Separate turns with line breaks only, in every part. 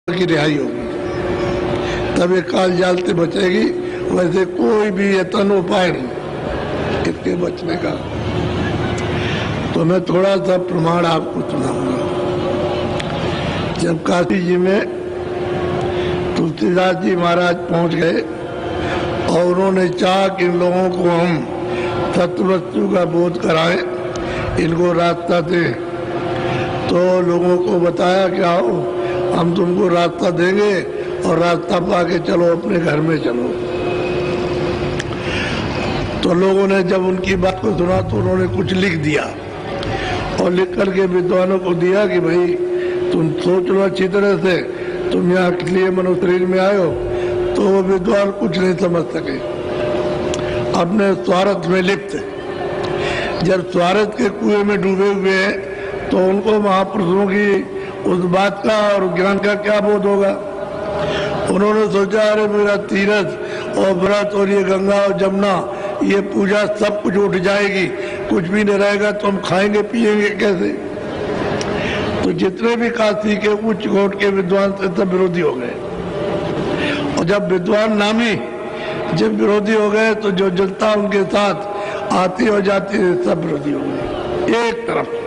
की रिहाई होगी, तब ये काल जाल से बचेगी। वैसे कोई भी यत्न उपाय नहीं इसके बचने का। तो मैं थोड़ा सा प्रमाण आपको सुनाऊंगा। जब काशी जी में तुलसीदास जी महाराज पहुंच गए और उन्होंने चाहा कि इन लोगों को हम सत्य वस्तु का बोध कराएं, इनको रास्ता दें, तो लोगों को बताया कि आओ हम तुमको रास्ता देंगे और रास्ता पाके चलो अपने घर में चलो। तो लोगों ने जब उनकी बात को सुना तो उन्होंने कुछ लिख दिया और लिख करके विद्वानों को दिया कि भाई तुम सोच लो अच्छी तरह से, तुम यहाँ किस लिए मनुष्य शरीर में आए हो। तो वो विद्वान कुछ नहीं समझ सके, अपने स्वार्थ में लिप्त। जब स्वार्थ के कुएं में डूबे हुए हैं तो उनको महापुरुषों की उस बात का और ज्ञान का क्या बोध होगा। उन्होंने सोचा अरे मेरा तीरथ और व्रत और ये गंगा और जमुना ये पूजा सब कुछ उठ जाएगी, कुछ भी नहीं रहेगा, तो हम खाएंगे पिएंगे कैसे। तो जितने भी काशी के उच्च कोट के विद्वान थे सब विरोधी हो गए। और जब विद्वान नामी जब विरोधी हो गए तो जो जनता उनके साथ आती और जाती सब विरोधी हो गए। एक तरफ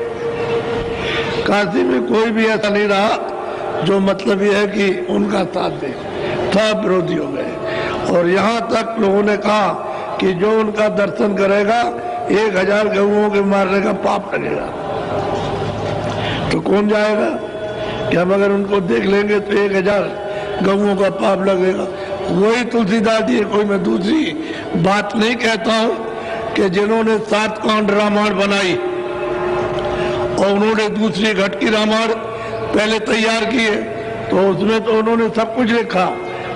काशी में कोई भी ऐसा नहीं रहा जो मतलब ये है कि उनका साथ दे, सब विरोधी हो गए। और यहाँ तक लोगों ने कहा कि जो उनका दर्शन करेगा 1000 गऊओं के मारने का पाप लगेगा। तो कौन जाएगा कि हम अगर उनको देख लेंगे तो 1000 गऊओं का पाप लगेगा। वही तुलसीदास जी, कोई मैं दूसरी बात नहीं कहता हूँ, कि जिन्होंने 7 कांड रामायण बनाई और उन्होंने दूसरी घट की रामायण पहले तैयार की है, तो उसमें तो उन्होंने सब कुछ लिखा,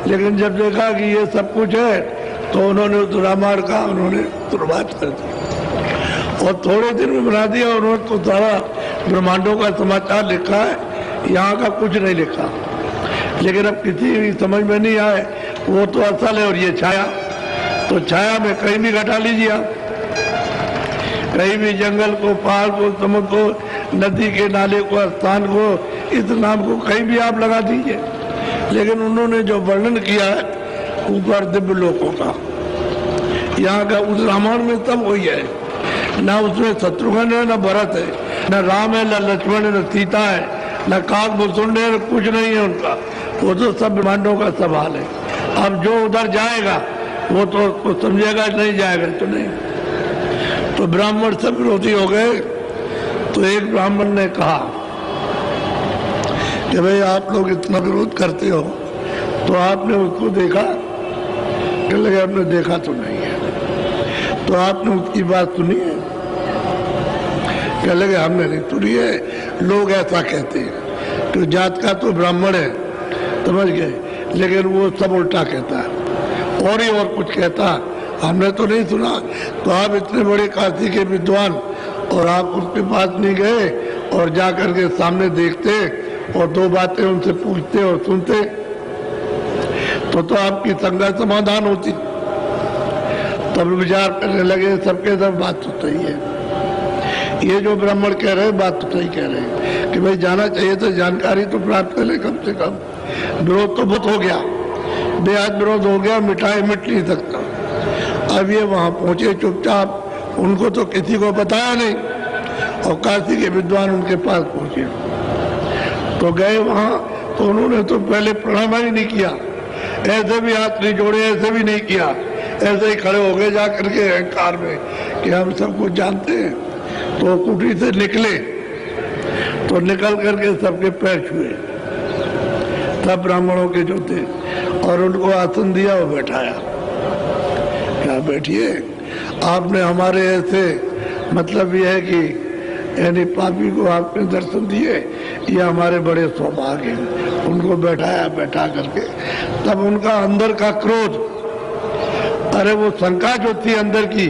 लेकिन जब देखा कि ये सब कुछ है तो उन्होंने उस रामायण का उन्होंने तुरबात कर दिया और थोड़े दिन में बना दिया। उन्होंने तो सारा ब्रह्मांडों का समाचार लिखा है, यहाँ का कुछ नहीं लिखा। लेकिन अब किसी भी समझ में नहीं आए, वो तो असल है और ये छाया। तो छाया में कहीं भी घटा लीजिए आप, कहीं भी जंगल को, पहाड़ को, समुद्र को, नदी के नाले को, स्थान को, इस नाम को कहीं भी आप लगा दीजिए। लेकिन उन्होंने जो वर्णन किया है ऊपर दिव्य लोकों का, यहाँ का उस रामायण में सब वही है। ना उसमें शत्रुघ्न है, न भरत है, न राम है, न लक्ष्मण है, न सीता है, न काक भूषुंड है, कुछ नहीं है उनका। वो तो सब ब्रह्मांडों का सवाल है। अब जो उधर जाएगा वो तो समझेगा, नहीं जाएगा तो नहीं। तो ब्राह्मण सब विरोधी हो गए। तो एक ब्राह्मण ने कहा कि भाई आप लोग इतना विरोध करते हो तो आपने उसको देखा? कहने लगे आपने देखा तो नहीं है। तो आपने उसकी बात सुनी है? कहने लगे हमने नहीं सुनी है, लोग ऐसा कहते हैं कि जात का तो ब्राह्मण है, समझ गए, लेकिन वो सब उल्टा कहता है और ही और कुछ कहता, हमने तो नहीं सुना। तो आप इतने बड़े काशी के विद्वान और आप उसके पास नहीं गए और जा करके सामने देखते और 2 बातें उनसे पूछते और सुनते तो आपकी शंका समाधान होती। तब विचार करने लगे, सबके सब बात तो सही है, ये जो ब्राह्मण कह रहे हैं बात तो सही कह रहे हैं कि भाई जाना चाहिए तो जानकारी तो प्राप्त कर ले कम से कम। विरोध तो बहुत हो गया, बेहद विरोध हो गया, मिटाए मिट नहीं सकता। अब ये वहाँ पहुंचे चुपचाप, उनको तो किसी को बताया नहीं और काशी के विद्वान उनके पास पहुंचे। तो गए वहाँ तो उन्होंने तो पहले प्रणाम ही नहीं किया, ऐसे भी हाथ नहीं जोड़े, ऐसे भी नहीं किया, ऐसे ही खड़े हो गए जा करके अहंकार में कि हम सब कुछ जानते हैं। तो कुटी से निकले तो निकल करके सबके पैर छुए, सब ब्राह्मणों के जो थे, और उनको आसन दिया और बैठाया। क्या बैठिए, आपने हमारे ऐसे मतलब ये है कि यानी पापी को आपने दर्शन दिए, ये हमारे बड़े सौभाग्य हैं। उनको बैठाया, बैठा करके तब उनका अंदर का क्रोध, अरे वो शंका जो थी अंदर की,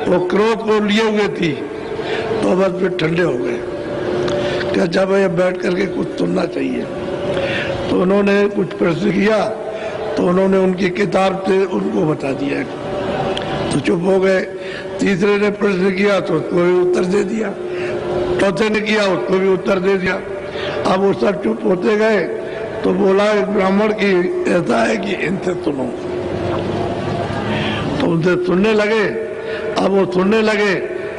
वो क्रोध को लिए हुए थी, तो बस फिर ठंडे हो गए। क्या जब ये बैठ करके कुछ सुनना चाहिए। तो उन्होंने कुछ प्रश्न किया तो उन्होंने उनकी किताब से उनको बता दिया, तो चुप हो गए। तीसरे ने प्रश्न किया तो उसको भी उत्तर दे दिया, चौथे ने किया उसको भी उत्तर दे दिया। अब वो सब चुप होते गए तो बोला एक ब्राह्मण की ऐसा है कि इनसे सुनो। तो उनसे सुनने लगे। अब वो सुनने लगे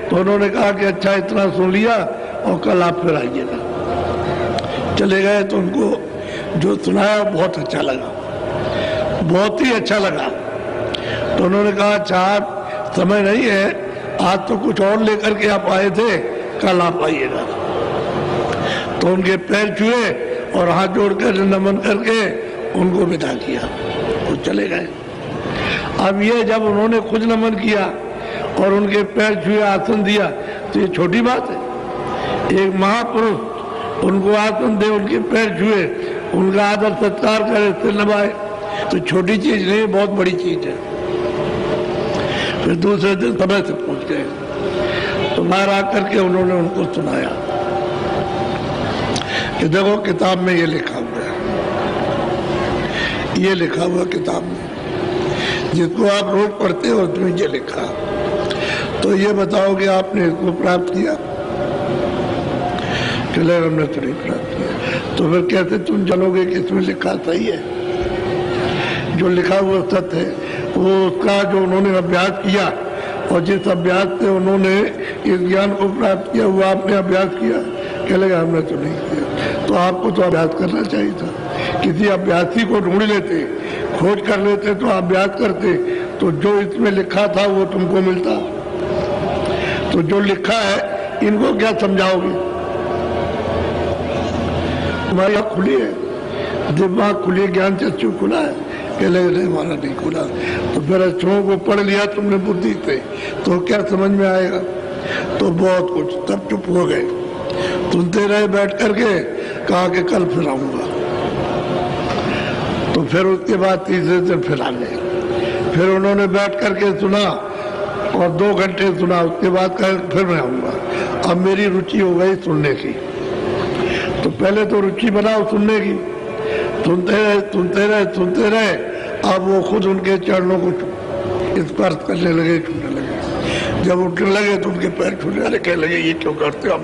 तो उन्होंने कहा कि अच्छा इतना सुन लिया और कल आप फिर आइएगा। चले गए तो उनको जो सुनाया बहुत अच्छा लगा, बहुत ही अच्छा लगा। तो उन्होंने कहा अच्छा आप समय नहीं है, आज तो कुछ और लेकर के आप आए थे, कल आप आइएगा। तो उनके पैर छुए और हाथ जोड़कर नमन करके उनको विदा किया, वो चले गए। अब ये जब उन्होंने खुद नमन किया और उनके पैर छुए आसन दिया तो ये छोटी बात है। एक महापुरुष उनको आसन दे, उनके पैर छुए, उनका आदर सत्कार करे, सिर नभाए, तो छोटी चीज नहीं, बहुत बड़ी चीज है। फिर दूसरे दिन समय से पहुंच गए तो बाहर आकर के उन्होंने उनको सुनाया कि देखो किताब में ये लिखा हुआ है, ये लिखा हुआ किताब में, जिसको आप रोज पढ़ते हो उसमें ये लिखा, तो ये बताओ कि आपने इसको प्राप्त किया? चले हमने तो नहीं प्राप्त किया। तो फिर कैसे तुम चलोगे कि इसमें लिखा सही है? जो लिखा हुआ सत्य है, वो उसका जो उन्होंने अभ्यास किया और जिस अभ्यास से उन्होंने इस ज्ञान को प्राप्त किया वो आपने अभ्यास किया? चलेगा हमने तो नहीं किया। तो आपको तो अभ्यास करना चाहिए था, किसी अभ्यासी को ढूंढ लेते, खोज कर लेते, तो अभ्यास करते, तो जो इसमें लिखा था वो तुमको मिलता। तो जो लिखा है इनको क्या समझाओगे? तुम्हारी आँख खुली है, दिमाग खुली, ज्ञान चक्षु खुला है, कहले नहीं हमारा नहीं खुला। तो फिर अच्छों को पढ़ लिया तुमने बुद्धि से, तो क्या समझ में आएगा? तो बहुत कुछ, तब चुप हो गए, सुनते रहे बैठ करके, कहा कि कल फिर आऊंगा। तो फिर उसके बाद तीसरे दिन फिर आ गए, फिर उन्होंने बैठ करके सुना और 2 घंटे सुना, उसके बाद कहा फिर मैं आऊंगा। अब मेरी रुचि हो गई सुनने की। तो पहले तो रुचि बनाओ सुनने की, सुनते रहे सुनते रहे सुनते रहे, अब वो खुद उनके चरणों को स्पर्श करने लगे, छूने लगे। जब उठने लगे तो उनके पैर छूने लगे, कहने लगे ये क्यों करते हो?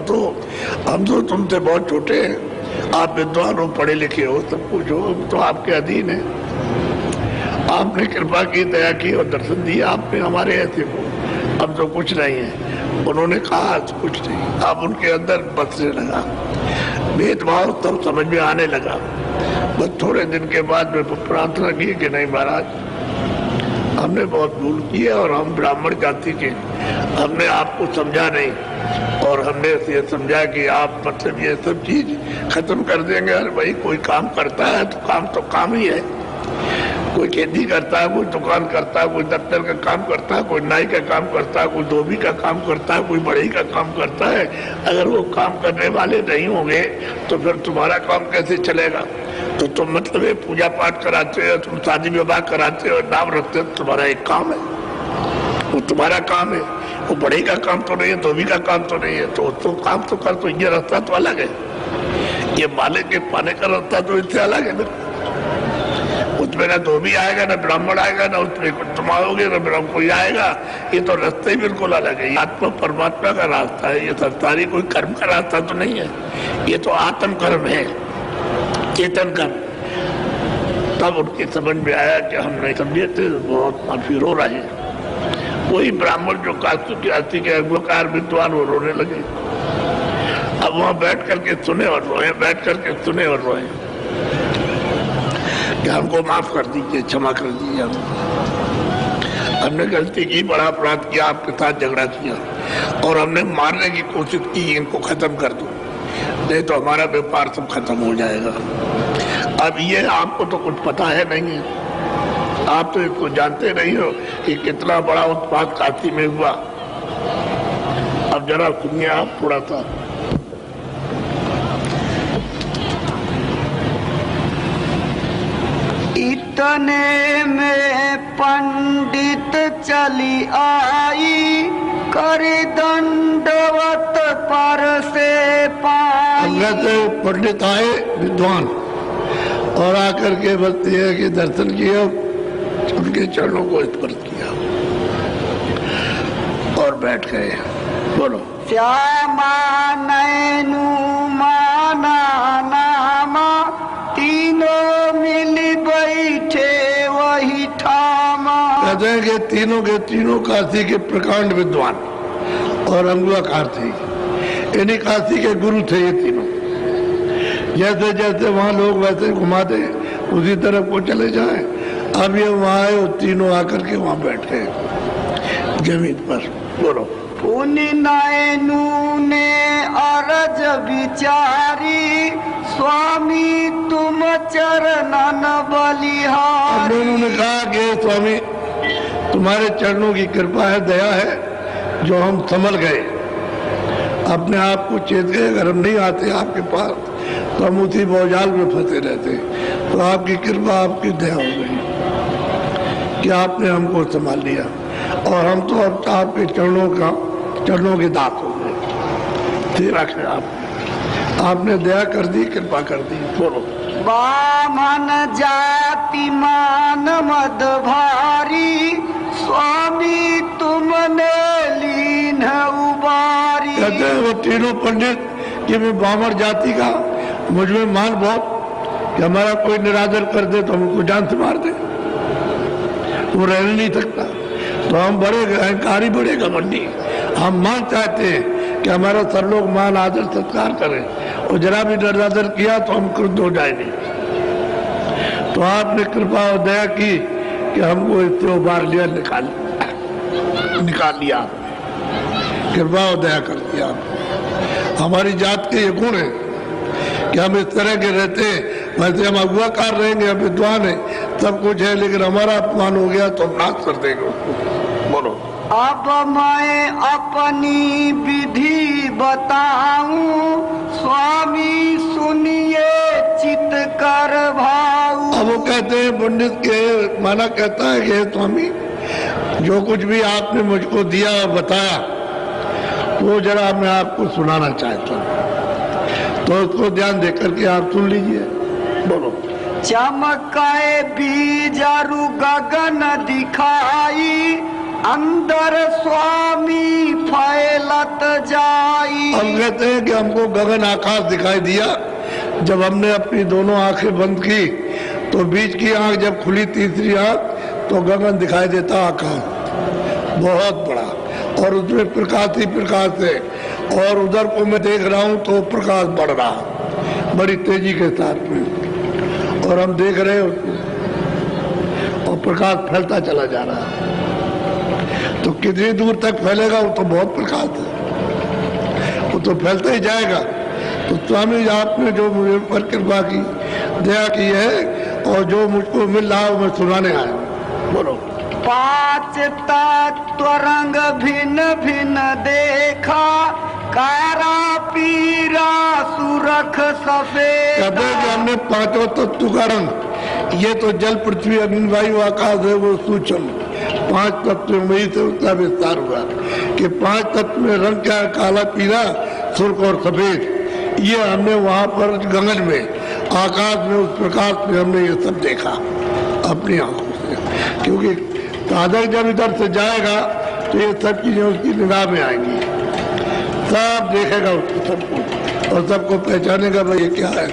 हम तो तुमसे बहुत छोटे हैं, आप विद्वान हो, पढ़े लिखे हो, सब कुछ हो, तो आपके अधीन है। आपने कृपा की, दया की और दर्शन दिया आपने हमारे ऐसे को, अब तो कुछ नहीं है। उन्होंने कहा कुछ नहीं। अब उनके अंदर बसने लगा भेदभाव, तब समझ में आने लगा। बस थोड़े दिन के बाद में प्रार्थना की कि नहीं महाराज, हमने बहुत भूल की है और हम ब्राह्मण जाति के, हमने आपको समझा नहीं और हमने ये समझा कि आप मतलब ये सब चीज खत्म कर देंगे। अरे भाई, कोई काम करता है तो काम ही है। कोई खेती करता है, कोई दुकान करता है, कोई दफ्तर का काम करता है, कोई नाई का काम करता है, कोई धोबी का काम करता है, कोई बढ़ई का काम करता है। अगर वो काम करने वाले नहीं होंगे तो फिर तुम्हारा काम कैसे चलेगा? तो तुम मतलब ये पूजा पाठ कराते हो, तुम शादी विवाह कराते हो, नाम रखते हो, तुम्हारा एक काम है, वो तुम्हारा काम है। वो बढ़ई का काम तो नहीं है, धोबी का काम तो नहीं है, तो काम तो कर। तो ये रास्ता तो अलग है, ये माले के पाने का रास्ता तो इससे अलग है। उसमें ना धोबी आएगा, ना ब्राह्मण आएगा, ना उसमें तुम आओगे, ना ब्राह्मण कोई आएगा। ये तो रास्ते ही बिल्कुल अलग है। आत्मा परमात्मा का रास्ता है, ये संसारी कोई कर्म का रास्ता तो नहीं है। ये तो आत्म कर्म है, चेतन कर्म। तब उनकी समझ में आया कि हम नहीं समझे थे, बहुत माफी रो रहे हैं। वही ब्राह्मण जो कास्तु की आस्ती के अग्वकार विद्वान, वो रोने लगे। अब वहां बैठ करके सुने और रोए, बैठ करके सुने और रोए कि हमको माफ कर दीजिए, क्षमा कर दीजिए, हमने गलती की, बड़ा अपराध किया, आपके साथ झगड़ा किया और हमने मारने की कोशिश की, इनको खत्म कर दो, नहीं तो हमारा व्यापार सब खत्म हो जाएगा। अब ये आपको तो कुछ पता है नहीं है, आप तो इसको जानते नहीं हो कि कितना बड़ा उत्पात काशी में हुआ। अब जरा सुनिए आप थोड़ा सा।
इतने में पंडित चली आई, कर दंडवत पर से पाई।
पंडित आए विद्वान और आकर के बस ये कि दर्शन किया, उनके चरणों को स्पर्श किया और बैठ गए। बोलो।
श्यामा नैनु माना नामा, तीनों मिल बैठे वही ठामा।
कहते हैं कि तीनों के तीनों काशी के प्रकांड विद्वान और अंगुआकार थे, इन्हीं काशी के गुरु थे ये तीनों। जैसे जैसे वहाँ लोग वैसे घुमाते उसी तरफ को चले जाएं। अब ये वहाँ आए और तीनों आकर के वहाँ बैठे जमीन पर। बोलो।
पुनि नयनू ने अरज विचारी, स्वामी तुम चरणन बलिहारी।
उन्होंने कहा कि स्वामी तुम्हारे चरणों की कृपा है, दया है, जो हम संभल गए, अपने आप को चेत गए। अगर हम नहीं आते आपके पास तो हम उसी भौजाल में फंसे रहते। तो आपकी कृपा, आपकी दया हो गई कि आपने हमको संभाल लिया और हम तो अब आपके चरणों के दास हो गए। ठीक रखे आपने दया कर दी, कृपा कर दी। बोलो।
बामन जाति मान मद भारी, स्वामी तुमने लीन उबारी।
कहते हैं वो तीनों पंडित कि मैं बामर जाति का, मुझ में मान बहुत कि हमारा कोई निरादर कर दे तो हमको जान से मार दे, वो रह नहीं सकता। तो हम बड़े अहंकारी, बड़े घमंडी, हम मान चाहते हैं कि हमारा सब लोग मान आदर सत्कार करें, और जरा भी निरादर किया तो हम क्रुद्ध हो जाएंगे। तो आपने कृपा और दया की कि हमको इससे उबार लिया, निकाल लिया, कृपा और दया कर दिया। हमारी जात के ये गुण है कि हम इस तरह के रहते हैं। वैसे हम अगुआकार रहेंगे, हम विद्वान है, सब कुछ है, लेकिन हमारा अपमान हो गया तो हम नाश कर देंगे उसको। बोलो।
अब मैं अपनी विधि बताऊं, स्वामी सुनिए चित कर भाऊ।
अब वो कहते हैं पंडित के माना कहता है कि स्वामी जो कुछ भी आपने मुझको दिया और बताया वो जरा मैं आपको सुनाना चाहता हूँ, तो उसको ध्यान दे करके आप सुन लीजिए। बोलो।
चमकाए बीजारू गगन दिखाई, अंदर स्वामी फैलत जाई।
हम कहते हैं कि हमको गगन आकाश दिखाई दिया। जब हमने अपनी दोनों आंखें बंद की तो बीच की आंख जब खुली, तीसरी आंख, तो गगन दिखाई देता, आकाश बहुत बड़ा, और उसमें प्रकाश ही प्रकाश है। और उधर को मैं देख रहा हूँ तो प्रकाश बढ़ रहा बड़ी तेजी के साथ में, और हम देख रहे हैं उसको, और प्रकाश फैलता चला जा रहा है। तो कितनी दूर तक फैलेगा, वो तो बहुत प्रकाश है, वो तो फैलता ही जाएगा। तो स्वामी आपने जो मुझे पर कृपा की, दया की है, और जो मुझको मिल रहा है मैं सुनाने आया। बोलो।
पांच तत्व रंग भिन्न भिन्न देखा, कारा पीरा सुरख सफेद।
कहते हैं कि हमने पांचों तत्व का रंग, ये तो जल पृथ्वी अग्नि वायु आकाश है, वो सूक्ष्म 5 तत्व में ही से उसका विस्तार हुआ कि 5 तत्व में रंग क्या है, काला पीला सुर्ख और सफेद। ये हमने वहां पर गगन में, आकाश में, उस प्रकाश में हमने ये सब देखा अपनी आंखों से। क्योंकि साधक जब इधर से जाएगा तो ये सब चीजें उसकी निगाह में आएंगी, सब देखेगा उसको, सबको, और सबको पहचानेगा भाई ये क्या है,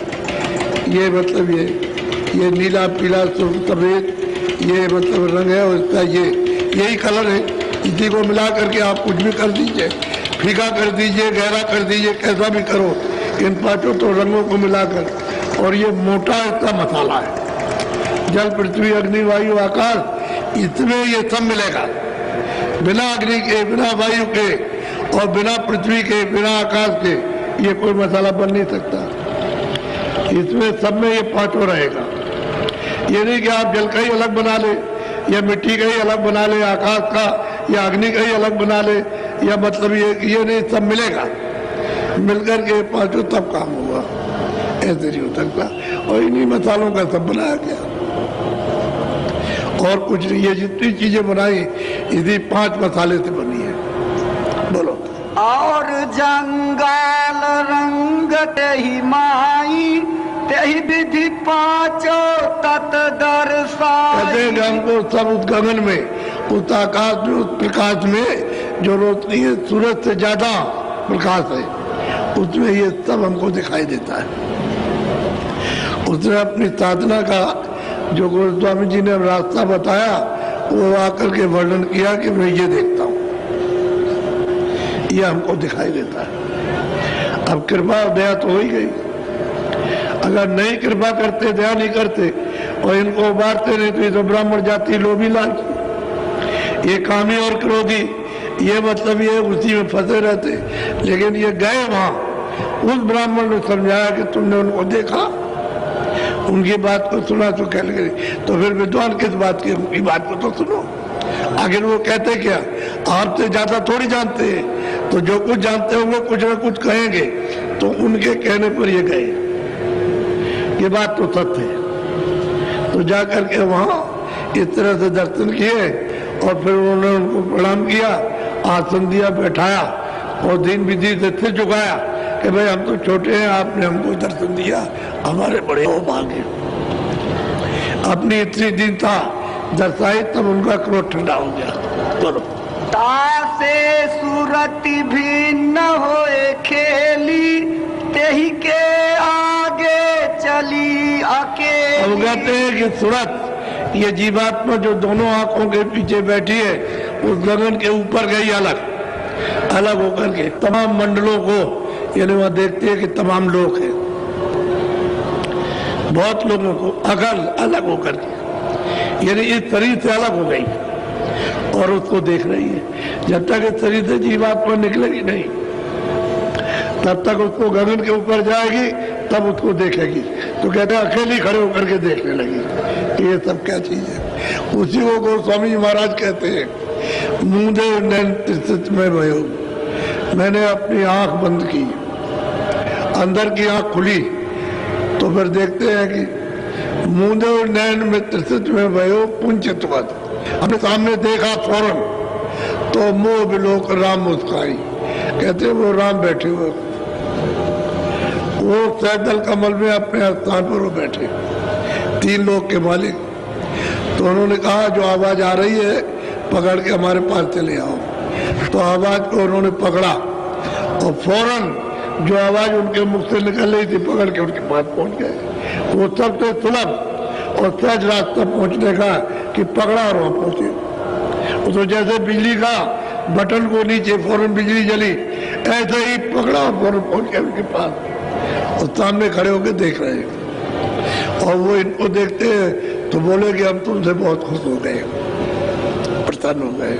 ये मतलब ये नीला पीला सफेद, ये मतलब रंग है, और इसका यही कलर है। इसी को मिला करके आप कुछ भी कर दीजिए, फीका कर दीजिए, गहरा कर दीजिए, कैसा भी करो, इन पांचों तो रंगों को मिलाकर, और ये मोटा इसका मसाला है। जल पृथ्वी अग्नि वायु आकाश, इसमें ये सब मिलेगा। बिना अग्नि के, बिना वायु के, और बिना पृथ्वी के, बिना आकाश के ये कोई मसाला बन नहीं सकता। इसमें सब में ये पांचों रहेगा। ये नहीं कि आप जल का ही अलग बना ले, या मिट्टी का ही अलग बना ले, आकाश का या अग्नि का ही अलग बना ले, या मतलब ये नहीं, सब मिलेगा। मिलकर के पांचों तब काम होगा, ऐसे नहीं हो सकता। और इन्हीं मसालों का सब बनाया गया, और कुछ नहीं। ये जितनी चीजें बनाई इसी 5 मसाले से बनी है। बोलो।
और जंगाल रंग तेहि माई, तेहि विधि पांचों तत् दर्शाई।
हमको सब उस गगन में, उस आकाश में, उस प्रकाश में जो रोशनी है, सूरज से ज्यादा प्रकाश है, उसमें ये सब हमको दिखाई देता है। उसने अपनी साधना का जो गोस्वामी जी ने रास्ता बताया वो आकर के वर्णन किया कि मैं ये देखता हूँ, ये हमको दिखाई देता है। अब कृपा दया तो हो ही गई। अगर नहीं कृपा करते, दया नहीं करते और इनको उबारते नहीं तो ये तो ब्राह्मण जाति लोभी लालची, ये कामी और क्रोधी, ये मतलब ये उसी में फंसे रहते। लेकिन ये गए वहां, उस ब्राह्मण ने समझाया कि तुमने उनको देखा, उनकी बात को सुना तो कह लगे तो फिर विद्वान किस बात की, उनकी बात को तो सुनो। आखिर वो कहते क्या, आपसे ज्यादा थोड़ी जानते हैं, तो जो कुछ जानते होंगे कुछ ना कुछ कहेंगे, तो उनके कहने पर ये गए, ये बात तो सत्य है। तो जाकर के वहां इस तरह से दर्शन किए और फिर उन्होंने उनको प्रणाम किया, आसन दिया, बैठाया और दिन विधि से सिर झुकाया कि भाई हम तो छोटे हैं, आपने हमको दर्शन दिया, हमारे बड़े हो भाग्य। अपनी इतनी दीनता दर्शाई, तब उनका क्रोध ठंडा हो गया। बोलो।
तासे सूरति भिन्न होए खेली, तेही के आगे चली अकेली।
अब कहते हैं कि सूरत, ये जीवात्मा जो दोनों आंखों के पीछे बैठी है, उस गगन के ऊपर गई अलग अलग होकर के तमाम मंडलों को, यानी वहां देखते हैं कि तमाम लोग हैं, बहुत लोगों को अगल अलग होकर के, यानी इस शरीर से अलग हो गई और उसको देख रही है। जब तक इस शरीर से जीवात्मा निकलेगी नहीं, तब तक उसको गगन के ऊपर जाएगी, तब उसको देखेगी। तो कहते हैं अकेली खड़े होकर के देखने लगी, ये सब क्या चीज है। उसी को गोस्वामी महाराज कहते हैं, मूंदे नैन त्रिसत में भयो, मैंने अपनी आंख बंद की, अंदर की आंख खुली, तो फिर देखते हैं कि मूंदे नैन में त्रिसत में भयो पुंचितवत, हमने सामने देखा फौरन, तो मोह बिलोक राम मुस्काई। कहते हैं वो राम बैठे हुए, वो सैदल कमल में अपने स्थान पर वो बैठे, तीन लोग के मालिक। तो उन्होंने कहा जो आवाज आ रही है पकड़ के हमारे पास चले आओ। तो आवाज को उन्होंने पकड़ा और फौरन जो आवाज उनके मुख से निकल रही थी पकड़ के उनके पास पहुंच गए। वो सबसे सुलभ और सहज रास्ता पहुंचने का कि पकड़ा और वहां पहुंचे। तो जैसे बिजली का बटन को नीचे फौरन बिजली जली, ऐसे ही पकड़ा और फौरन पहुंच गया उनके पास और सामने खड़े होकर देख रहे हैं। और वो इनको देखते हैं तो बोले कि हम तुमसे बहुत खुश हो गए, प्रसन्न हो गए,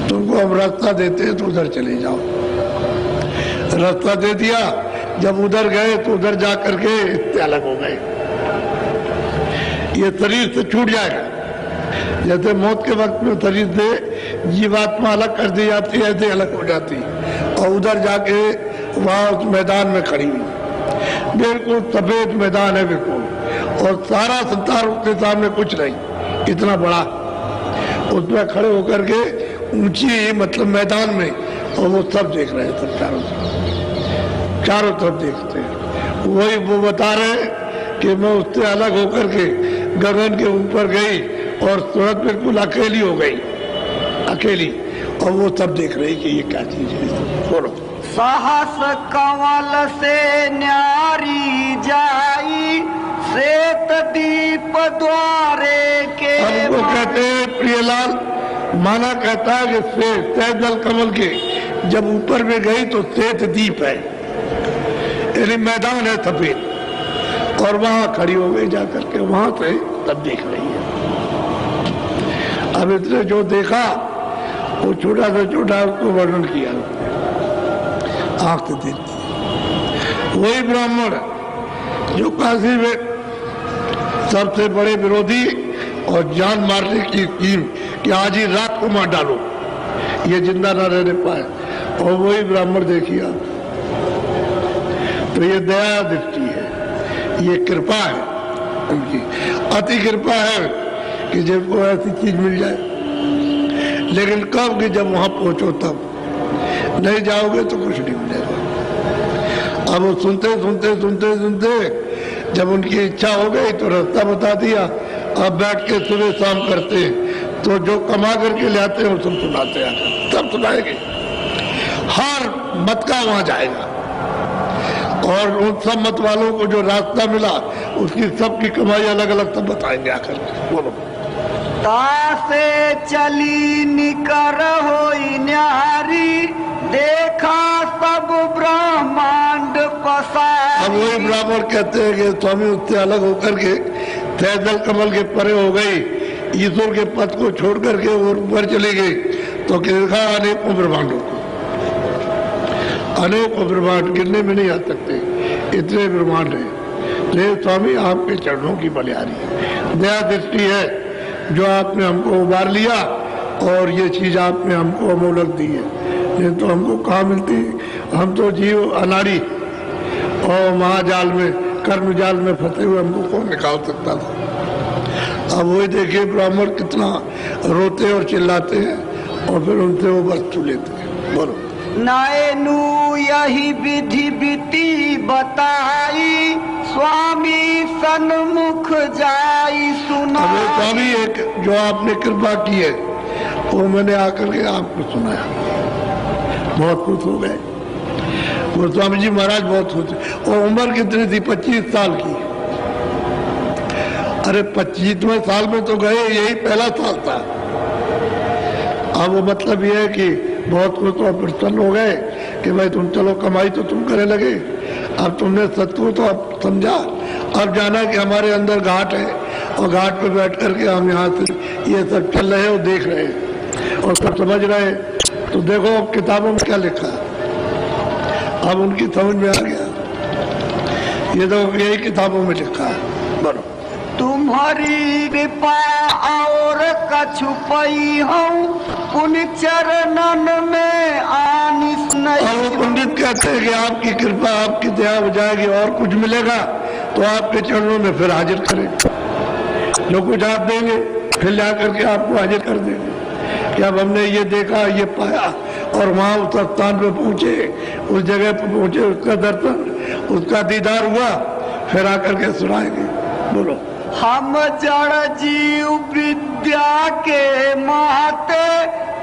तुमको हम रास्ता देते हैं तो उधर चले जाओ। रास्ता दे दिया, जब उधर गए तो उधर जा करके इससे अलग हो गए। ये शरीर से छूट जाएगा, जैसे मौत के वक्त में शरीर से जीवात्मा अलग कर दी जाती है, ऐसे अलग हो जाती और उधर जाके वहां उस मैदान में खड़ी हुई, बिल्कुल सफेद मैदान है बिल्कुल, और सारा संसार उसके सामने कुछ नहीं, इतना बड़ा, उसमें खड़े होकर के ऊंची मतलब मैदान में, और वो सब देख रहे हैं, सब चारों तरफ देखते हैं। वही वो बता रहे हैं कि मैं उससे अलग होकर के गगन के ऊपर गई और सूरत बिल्कुल अकेली हो गई, अकेली, और वो सब देख रहे कि ये क्या चीज है। बोलो।
सहस कमल से न्यारी जाई, श्वेत दीप द्वारे के।
हमको कहते हैं प्रियलाल, माना कहता है कि सैदल कमल के जब ऊपर में गई तो श्वेत दीप है, यानी मैदान है सफेद, और वहां खड़ी हो गई जाकर के, वहां से तब देख रही है। अब इसने जो देखा वो छोटा से छोटा उसको वर्णन किया, आंख से देखती। वही ब्राह्मण जो काशी में सबसे बड़े विरोधी और जान मारने की स्कीम कि आज ही रात को मार डालो, ये जिंदा ना रहने पाए, और वही ब्राह्मण देखिए। तो ये दया दृष्टि है, ये कृपा है उनकी, अति कृपा है कि जिनको ऐसी चीज मिल जाए। लेकिन कब कि जब वहां पहुंचो तब, नहीं जाओगे तो कुछ नहीं मिलेगा। अब वो सुनते सुनते सुनते सुनते जब उनकी इच्छा हो गई तो रास्ता बता दिया। अब बैठ के सुबह शाम करते हैं, तो जो कमा करके ले आते हैं वो सब सुनाते हैं, सब सुनाएंगे, हर मत का वहां जाएगा और उन सब मत वालों को जो रास्ता मिला उसकी सबकी कमाई अलग अलग सब बताएंगे आकर। बोलो।
तासे चली निकर होई न्यारी, देखा सब ब्रह्मांड पसारी।
अब वही ब्राह्मण कहते हैं कि स्वामी उससे अलग होकर के फैजल कमल के परे हो गई, ईश्वर के पद को छोड़ करके और ऊपर चली गई, तो देखा अनेकों ब्रह्मांडों को, अनेकों ब्रह्मांड गिनने में नहीं आ सकते, इतने ब्रह्मांड है। तो ये स्वामी आपके चरणों की बलिहारी दया दृष्टि है जो आपने हमको उबार लिया और ये चीज आपने हमको अमोलक दी है, नहीं तो हमको कहाँ मिलती। हम तो जीव अनाड़ी और महाजाल में कर्म जाल में फंसे हुए, हमको कौन निकाल सकता था। अब वही देखिए ब्राह्मण कितना रोते और चिल्लाते हैं और फिर उनसे वो वस्तु लेते हैं। बोलो।
नैनु यही विधि बीती बताई, स्वामी सन्मुख जाई सुना।
अबे स्वामी एक जो आपने कृपा की है वो मैंने आकर के आपको सुनाया, बहुत खुश हो गए। वो स्वामी जी महाराज बहुत खुश। और उम्र कितनी थी? 25 साल की। अरे 25वें साल में तो गए, यही पहला साल था। अब वो मतलब ये है कि बहुत कुछ तो प्रसन्न हो गए कि भाई तुम चलो कमाई तो तुम करने लगे, अब तुमने सत्व तो अब समझा, अब जाना कि हमारे अंदर घाट है और घाट पे बैठ करके हम यहाँ से ये सब चल रहे और देख रहे हैं और सब समझ रहे हैं। तो देखो किताबों में क्या लिखा है, अब उनकी समझ में आ गया, ये तो यही किताबों में लिखा है। बोलो।
तुम्हारी कृपा और कछु पई हूँ, पुण्य चरणन में आनिस नहीं।
और वो पंडित कहते हैं कि आपकी कृपा आपकी दया हो जाएगी और कुछ मिलेगा तो आपके चरणों में फिर हाजिर करें, जो कुछ आप देंगे फिर ला करके आपको हाजिर कर देंगे कि अब हमने ये देखा ये पाया और वहाँ उस स्थान पे पहुँचे, उस जगह पे पहुँचे, उसका दर्शन उसका दीदार हुआ, फिर आकर के सुनाएंगे। बोलो।
हम जड़ जीव विद्या के माते,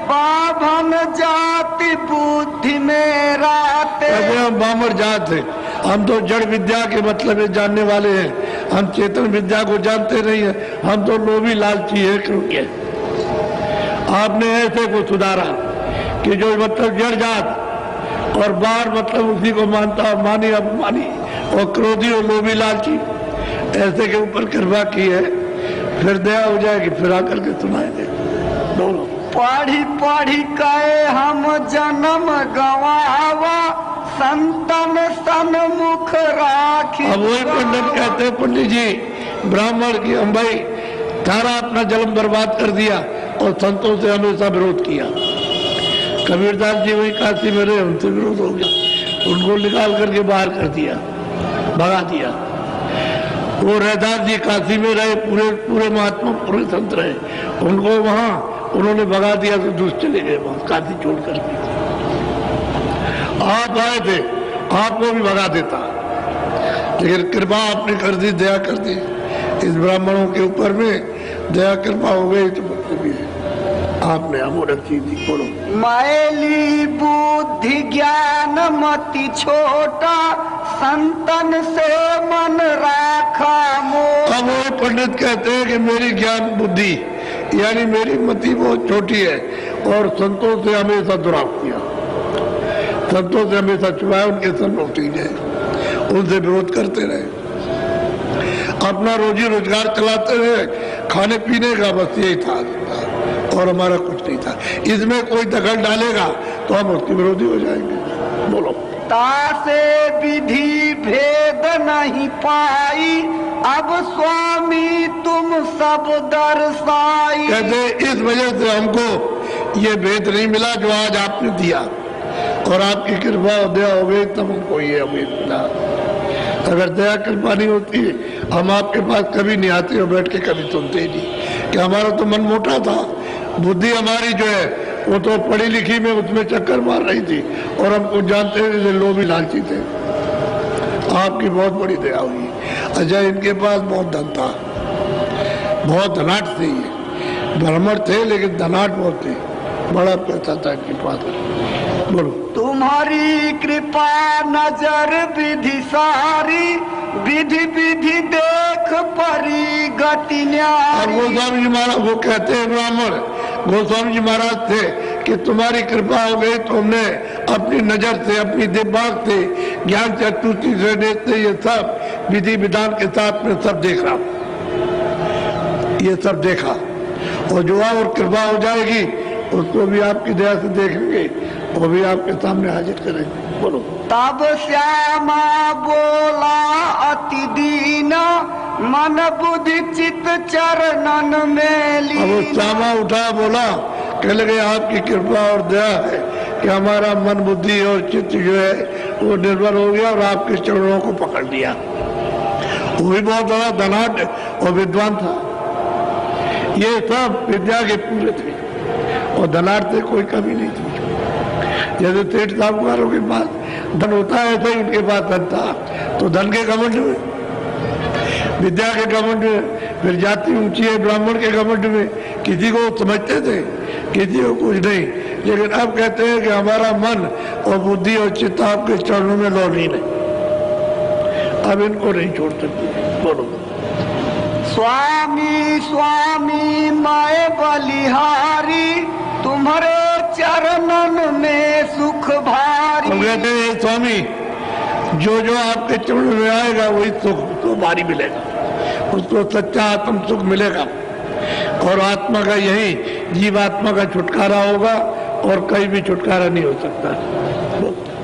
बाभन जाति बुद्धि में राते।
हम बामर जात है, हम तो जड़ विद्या के मतलब है जानने वाले हैं, हम चेतन विद्या को जानते नहीं है, हम तो लोभी लालची है। क्योंकि आपने ऐसे को सुधारा कि जो मतलब जड़ जात और बार मतलब उसी को मानता मानी अपमानी और क्रोधी और लोभी लालची, ऐसे के ऊपर कृपा की है, फिर दया हो जाएगी, फिर आकर के सुनाएंगे। बोलो।
पढ़ी पढ़ी कहे हम जन्म गवावा, संतन सन्मुख राखी।
अब वही पंडित कहते हैं, पंडित जी ब्राह्मण की हम भाई सारा अपना जन्म बर्बाद कर दिया और संतों से हमेशा विरोध किया। कबीरदास जी वही काशी में रहे, उनसे विरोध हो गया, उनको निकाल करके बाहर कर दिया, भगा दिया। वो रैदास जी काशी में रहे, पूरे पूरे महात्मा पूरे संत रहे, उनको वहां उन्होंने भगा दिया तो दूसरे चले गए वहां काशी छोड़ करके। आप आए थे, आपको भी भगा देता, लेकिन कृपा आपने कर दी, दया कर दी इस ब्राह्मणों के ऊपर में, दया कृपा हो गई तो मतलब भी है आपने अमोलक चीज दी। बोलो।
मैली बुद्धि ज्ञान मति छोटा, संतन से मन राखा मोटा।
अब वो पंडित कहते हैं कि मेरी ज्ञान बुद्धि यानी मेरी मति बहुत छोटी है और संतों से हमेशा दुराव किया, संतों से हमेशा छुपाया, उनके सन्मुख गए, उनसे विरोध करते रहे, अपना रोजी रोजगार चलाते रहे, खाने पीने का बस यही था और हमारा कुछ नहीं था। इसमें कोई दखल डालेगा तो हम उसके विरोधी हो जाएंगे। बोलो।
तासे विधि भेद नहीं पाई, अब स्वामी तुम सब दर्शाई।
कहते इस वजह से हमको ये भेद नहीं मिला जो आज आपने दिया, और आपकी कृपा और दया हो गई तब हमको ये अभेद मिला। अगर दया कृपा नहीं होती हम आपके पास कभी नहीं आते और बैठ के कभी सुनते ही नहीं, कि हमारा तो मन मोटा था, बुद्धि हमारी जो है वो तो पढ़ी लिखी में उसमें चक्कर मार रही थी और हम कुछ जानते थे, लोभी लालची थे। आपकी बहुत बड़ी दया हुई। अच्छा, इनके पास बहुत धन था, बहुत धनाट थे, ये ब्राह्मण थे लेकिन धनाट बहुत थे, बड़ा पैसा था इनके पास। बोलो।
तुम्हारी कृपा नजर विधि सारी, विधि विधि देख परी गति
और
न्यारी।
गोस्वामी जी महाराज वो कहते हैं, ब्राह्मण गोस्वामी जी महाराज थे कि तुम्हारी कृपा हो गई, तुमने अपनी नजर से, अपनी दिमाग से, ज्ञान चतुर्थी से, नेत्र, ये सब विधि विधान के साथ में सब देखा, ये सब देखा। और जो और कृपा हो जाएगी उसको भी आपकी दया से देखेंगे, वो भी आपके सामने हाजिर करेंगे। बोलो।
तब श्यामा बोला अति दीना, मन बुद्धि चित चरणन में
अब वो
लीना।
श्यामा उठा बोला, कह लगे आपकी कृपा और दया है कि हमारा मन बुद्धि और चित्त जो है वो निर्भर हो गया और आपके चरणों को पकड़ लिया। वो भी बहुत बड़ा धनाढ़ और विद्वान था, ये सब विद्या के पूरे थे और धनाढ़ से कोई कमी नहीं थी। जैसे सेठ साहूकारों के पास धन होता है, ऐसे ही उनके पास धन था। तो धन के घमंड में, विद्या के घमंड में, फिर जाति ऊंची है ब्राह्मण के घमंड में, किसी को समझते थे, किसी को कुछ नहीं। लेकिन अब कहते हैं कि हमारा मन और बुद्धि और चित्त आपके चरणों में लौलीन है, अब इनको नहीं छोड़ सकते। बोलो।
स्वामी स्वामी मैं बलिहारी, तुम्हारे चरणन में सुख भारी।
हम कहते हैं स्वामी, जो जो आपके चरणों में आएगा वही सुख तो भारी मिलेगा, उसको सच्चा आत्म सुख मिलेगा। और आत्मा का यही जीवात्मा का छुटकारा होगा और कहीं भी छुटकारा नहीं हो सकता।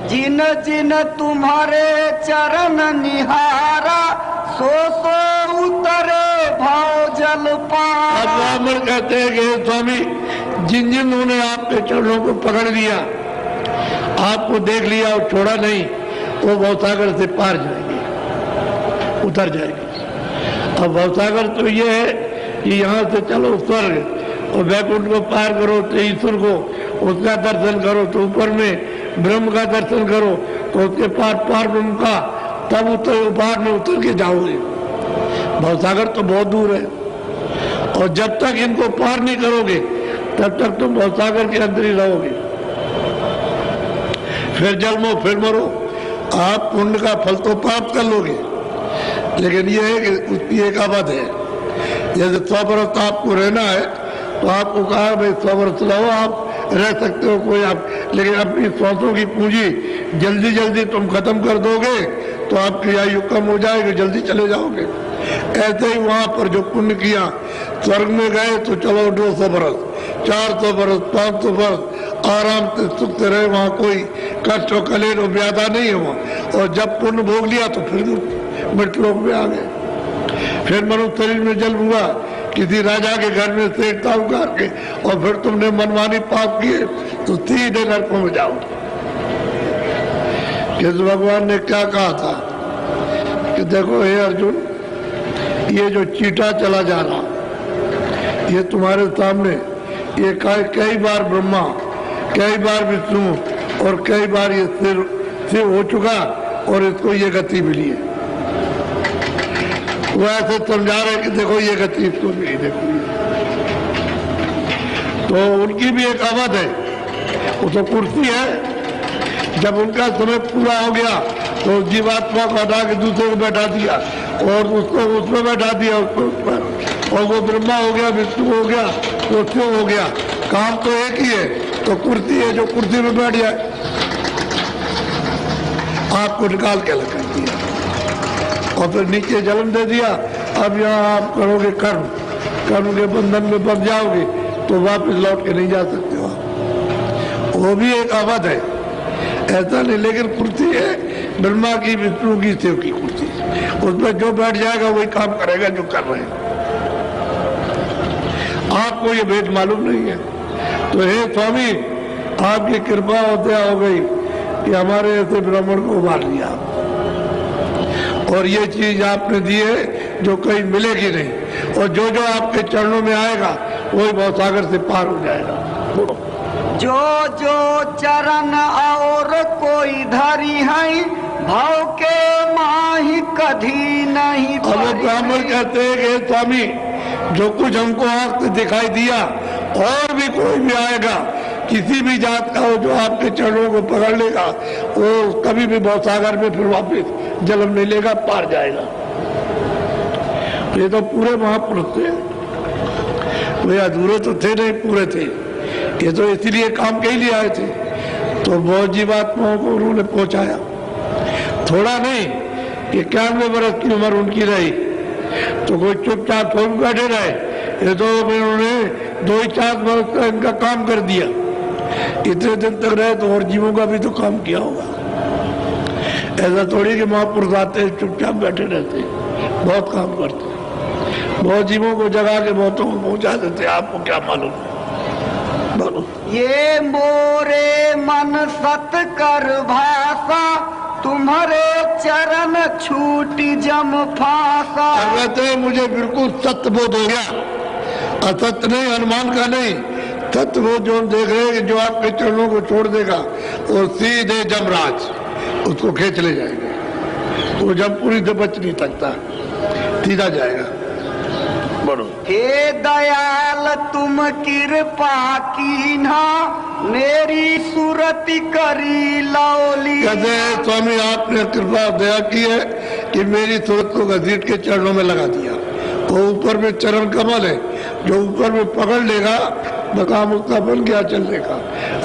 जिन जिन तुम्हारे चरण निहारा, सो सो उतरे भाव जल
अब
पारा।
ब्राह्मण कहते हैं कि स्वामी, जिन जिन्होंने आपके चरणों को पकड़ लिया, आपको देख लिया और छोड़ा नहीं, वो भवसागर से पार जाएंगे, उतर जाएंगे। अब भवसागर तो ये है कि यहाँ से चलो स्वर्ग और वैकुंठ को पार करो तो ईश्वर को, उसका दर्शन करो तो ऊपर में ब्रह्म का दर्शन करो तो उसके पार पार ब्रह्म का, तब उतर पार में उतर के जाओगे। भवसागर तो बहुत दूर है और जब तक इनको पार नहीं करोगे तब तक तुम भवसागर के अंदर ही रहोगे। फिर जन्मो फिर मरो, आप पुण्य का फल तो प्राप्त कर लोगे, लेकिन यह है कि उसकी एक अवध है। जैसे 100 बरस आपको रहना है तो आपको कहा भाई 100 बरस रहो, आप रह सकते हो कोई आप, लेकिन अपनी सांसों की पूंजी जल्दी जल्दी तुम खत्म कर दोगे तो आपकी आयु कम हो जाएगी, जल्दी चले जाओगे। ऐसे ही वहां पर जो पुण्य किया, स्वर्ग में गए तो चलो 200 बरस, 400 बरस, 500 बरस आराम से सुख से रहे, वहां कोई कष्ट और कलेश और व्याधा नहीं हुआ। और जब पुण्य भोग लिया तो फिर मृतलोक में आ गए। फिर मनुष्य शरीर में जन्म हुआ किसी राजा के घर में सेठ साहूकार के, और फिर तुमने मनमानी पाप किए तो सीधे नरकों में जाओगे। कृष्ण भगवान ने क्या कहा था कि देखो हे अर्जुन, ये जो चीटा चला जा रहा, ये तुम्हारे सामने, ये कई बार ब्रह्मा, कई बार विष्णु और कई बार ये सिर हो चुका और इसको ये गति मिली है। वो ऐसे समझा रहे कि देखो ये गति इसको मिली, देखो तो उनकी भी एक अवध है, वो तो कुर्सी है। जब उनका समय पूरा हो गया तो जीवात्मा को हटा के दूसरे को बैठा दिया और उसको उसमें बैठा दिया, उसको उस पर, और वो ब्रह्मा हो गया, विष्णु हो गया, तो क्यों हो गया? काम तो एक ही है, तो कुर्सी है, जो कुर्सी में बैठ जाए आपको निकाल के लगा दिया और फिर नीचे जन्म दे दिया। अब यहाँ आप करोगे कर्म, कर्म के बंधन में बंध जाओगे तो वापस लौट के नहीं जा सकते हो। वो भी एक अवध है, ऐसा नहीं, लेकिन कुर्सी है ब्रह्मा की, विष्णु की, शिव की कुर्सी, उसमें जो बैठ जाएगा वही काम करेगा जो कर रहे हैं। आपको ये भेद मालूम नहीं है। तो हे स्वामी, आपकी कृपा और दया हो गई कि हमारे ऐसे ब्राह्मण को उभार लिया, और ये चीज आपने दी है जो कहीं मिलेगी नहीं, और जो जो आपके चरणों में आएगा वही भवसागर से पार हो जाएगा।
जो जो चरण और कोई धरी है, भाव के माही कधी नहीं।
अब ब्राह्मण कहते हैं कि स्वामी, जो कुछ हमको आंख से दिखाई दिया और भी कोई भी आएगा किसी भी जात का हो जो आपके चरणों को पकड़ लेगा वो कभी भी भवसागर में फिर वापस जन्म नहीं लेगा, पार जाएगा। ये तो पूरे महापुरुष थे, वे अधूरे तो थे नहीं, पूरे थे। ये तो इसीलिए काम के लिए आए थे। तो बहुत जीवात्माओं को उन्होंने पहुंचाया, थोड़ा नहीं। 91 वर्ष की उम्र उनकी रही तो कोई चुपचाप थोड़ी बैठे रहे। ये तो उन्होंने 2-4 वर्ष का इनका काम कर दिया। इतने दिन तक रहे तो और जीवों का भी तो काम किया होगा। ऐसा थोड़ी कि महापुरुष आते चुपचाप बैठे रहते, बहुत काम करते, बहुत जीवों को जगा के बहुतों को पहुंचा देते। आपको क्या मालूम है? बोलो।
ये मोरे मन सत कर भाषा, तुम्हारे चरण छूटी जम फासा।
कहते हैं मुझे बिल्कुल सत्य बोध हो गया, असत्य नहीं, अनुमान का नहीं, सत्य वो जो हम देख रहे हैं कि जो आपके चरणों को छोड़ देगा और सीधे जमराज उसको खींच ले जाएंगे। वो जमपुरी से बच नहीं सकता, सीधा जाएगा। बोलो।
हे दयाल तुम कृपा कीन्हा, मेरी सूरति करी लौली।
कहते हैं स्वामी आपने कृपा दया की है कि मेरी सूरत को घसीट के चरणों में लगा दिया। वो ऊपर में चरण कमल है, जो ऊपर में पकड़ लेगा मकाम उसका बन गया चलने का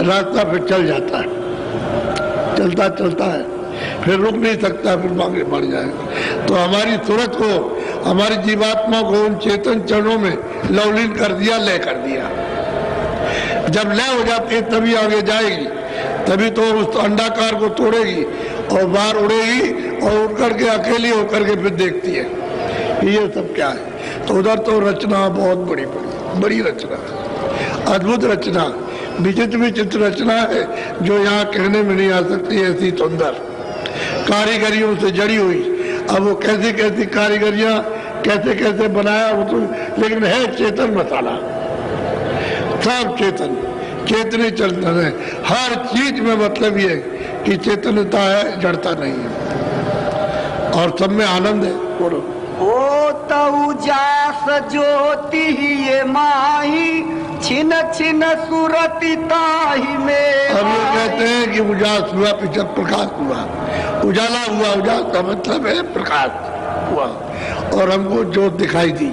रास्ता, फिर चल जाता है, चलता चलता है, फिर रुक नहीं सकता, फिर आगे बढ़ जाएगा। तो हमारी सूरत को, हमारी जीवात्मा को उन चेतन चरणों में लवलीन कर दिया, लय कर दिया। जब लय हो जाती है तभी आगे जाएगी, तभी तो उस अंडाकार को तोड़ेगी और बाहर उड़ेगी और उड़ करके अकेली होकर के फिर देखती है ये सब क्या है। तो उधर तो रचना बहुत बड़ी बड़ी बड़ी रचना, अद्भुत रचना, विचित्र विचित्र रचना है जो यहाँ कहने में नहीं आ सकती, ऐसी सुंदर कारीगरियों से जड़ी हुई। अब वो कैसी कैसी कारीगरियां कैसे कैसे बनाया वो तो, लेकिन है चेतन मसाला, सब चेतन, चेतने चेतन है। हर चीज में मतलब ये कि चेतनता है, जड़ता नहीं है, और सब में आनंद है। बोलो।
ओ तऊ जास ज्योति ये माही, छिन छिन सुरति ताही में।
अब ये कहते हैं कि उजास हुआ, पीछे प्रकाश हुआ, उजाला हुआ। उजास का मतलब है प्रकाश हुआ, और हमको ज्योत दिखाई दी।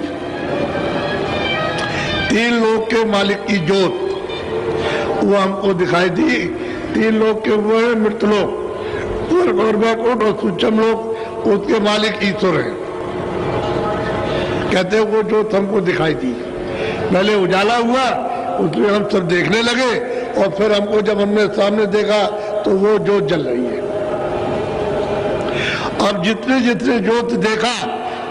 3 लोक के मालिक की ज्योत वो हमको दिखाई दी। 3 लोक के हुए मृतलोक, स्वर्ग और वैकुंठ और सूक्ष्म लोक, उसके मालिक ईश्वर है। कहते हैं वो ज्योत हमको दिखाई दी। पहले उजाला हुआ, उसमें हम सब देखने लगे, और फिर हमको जब हमने सामने देखा तो वो ज्योत जल रही है। अब जितने जितने ज्योत देखा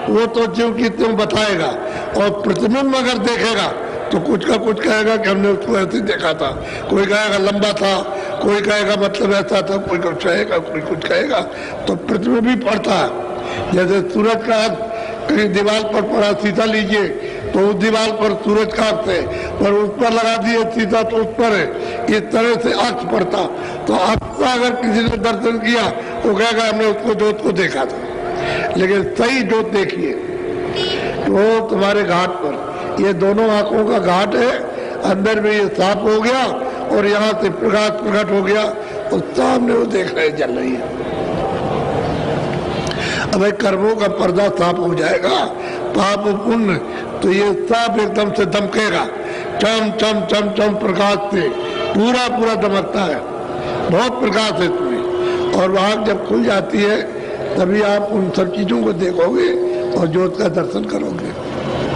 वो तो क्योंकि तुम बताएगा, और प्रतिबिंब अगर देखेगा तो कुछ का कुछ कहेगा कि हमने उसको ऐसे देखा था, कोई कहेगा लंबा था, कोई कहेगा मतलब ऐसा था, कोई कुछ कहेगा, कोई कुछ कहेगा। तो प्रतिबिंब भी पड़ता है। जैसे सूरज का कहीं दीवार पर पड़ा, शीशा लीजिए तो उस दीवार पर सूरज का अक्ष है, पर उस पर लगा दिए शीशा तो उस पर है। इस तरह से अक्ष पड़ता, तो अक्ष का अगर किसी ने दर्शन किया तो कहेगा हमने उसको ज्योत को देखा था। लेकिन सही ज्योत देखिए तो तुम्हारे घाट पर, ये दोनों आंखों का घाट है, अंदर में ये साफ हो गया और यहाँ से प्रकाश प्रकट हो गया, और सामने वो देख रहे जल रही है। अब कर्मों का पर्दा साफ हो जाएगा, पाप पुण्य, तो ये साफ एकदम से दमकेगा, चम चम चम चम प्रकाश से पूरा पूरा दमकता है, बहुत प्रकाश है इसमें। और वहां जब खुल जाती है तभी आप उन सब चीजों को देखोगे और ज्योत का दर्शन करोगे।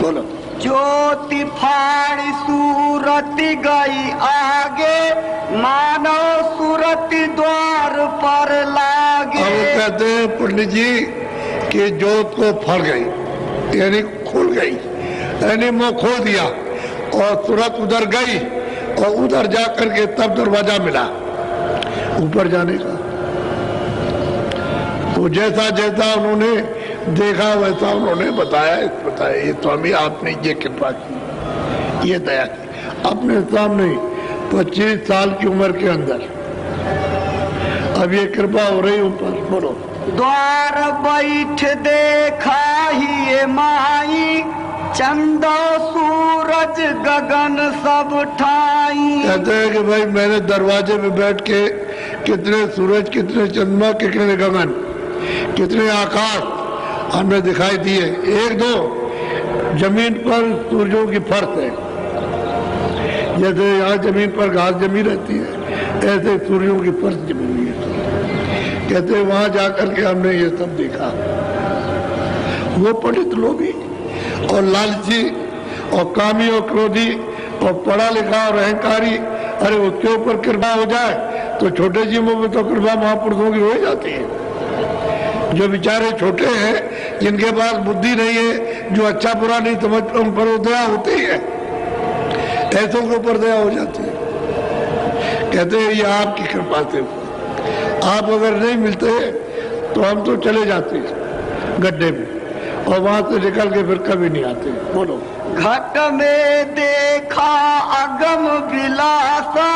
बोलो।
ज्योति फाड़ी सूरति गई आगे, मानो सूरति द्वार पर लागे।
अब कहते हैं पंडित जी कि ज्योत को फड़ गई, यानी खुल गई, यानी मुंह खोल दिया, और सूरत उधर गई, और उधर जाकर के तब दरवाजा मिला ऊपर जाने का। तो जैसा जैसा उन्होंने देखा वैसा उन्होंने बताया। ये स्वामी आपने ये कृपा की, ये दया की अपने सामने 25 साल की उम्र के अंदर, अब ये कृपा हो रही ऊपर। बोलो।
द्वार बैठ देखा ही ये माई, चंदा सूरज गगन सब ठाई।
कहते हैं कि भाई मैंने दरवाजे पे बैठ के कितने सूरज, कितने चंद्रमा, कितने गगन, कितने आकाश हमें दिखाई दिए। एक दो जमीन पर सूरजों की फर्श है, जैसे यहाँ जमीन पर घास जमी रहती है, ऐसे सूर्यों की फर्श जमी हुई है। कहते हैं वहां जाकर के हमने ये सब देखा। वो पंडित लोभी और लालची और कामी और क्रोधी और पढ़ा लिखा और अहंकारी, अरे उसके ऊपर कृपा हो जाए तो छोटे जीवों में तो कृपा महापुरुषों की हो ही जाती है। जो बेचारे छोटे हैं, जिनके पास बुद्धि नहीं है, जो अच्छा बुरा नहीं समझते, उन पर दया होती है, ऐसों के ऊपर दया हो जाती है। कहते हैं ये आपकी कृपा से, आप अगर नहीं मिलते तो हम तो चले जाते गड्ढे में और वहां से निकल के फिर कभी नहीं आते। बोलो।
घट में देखा अगम विलासा,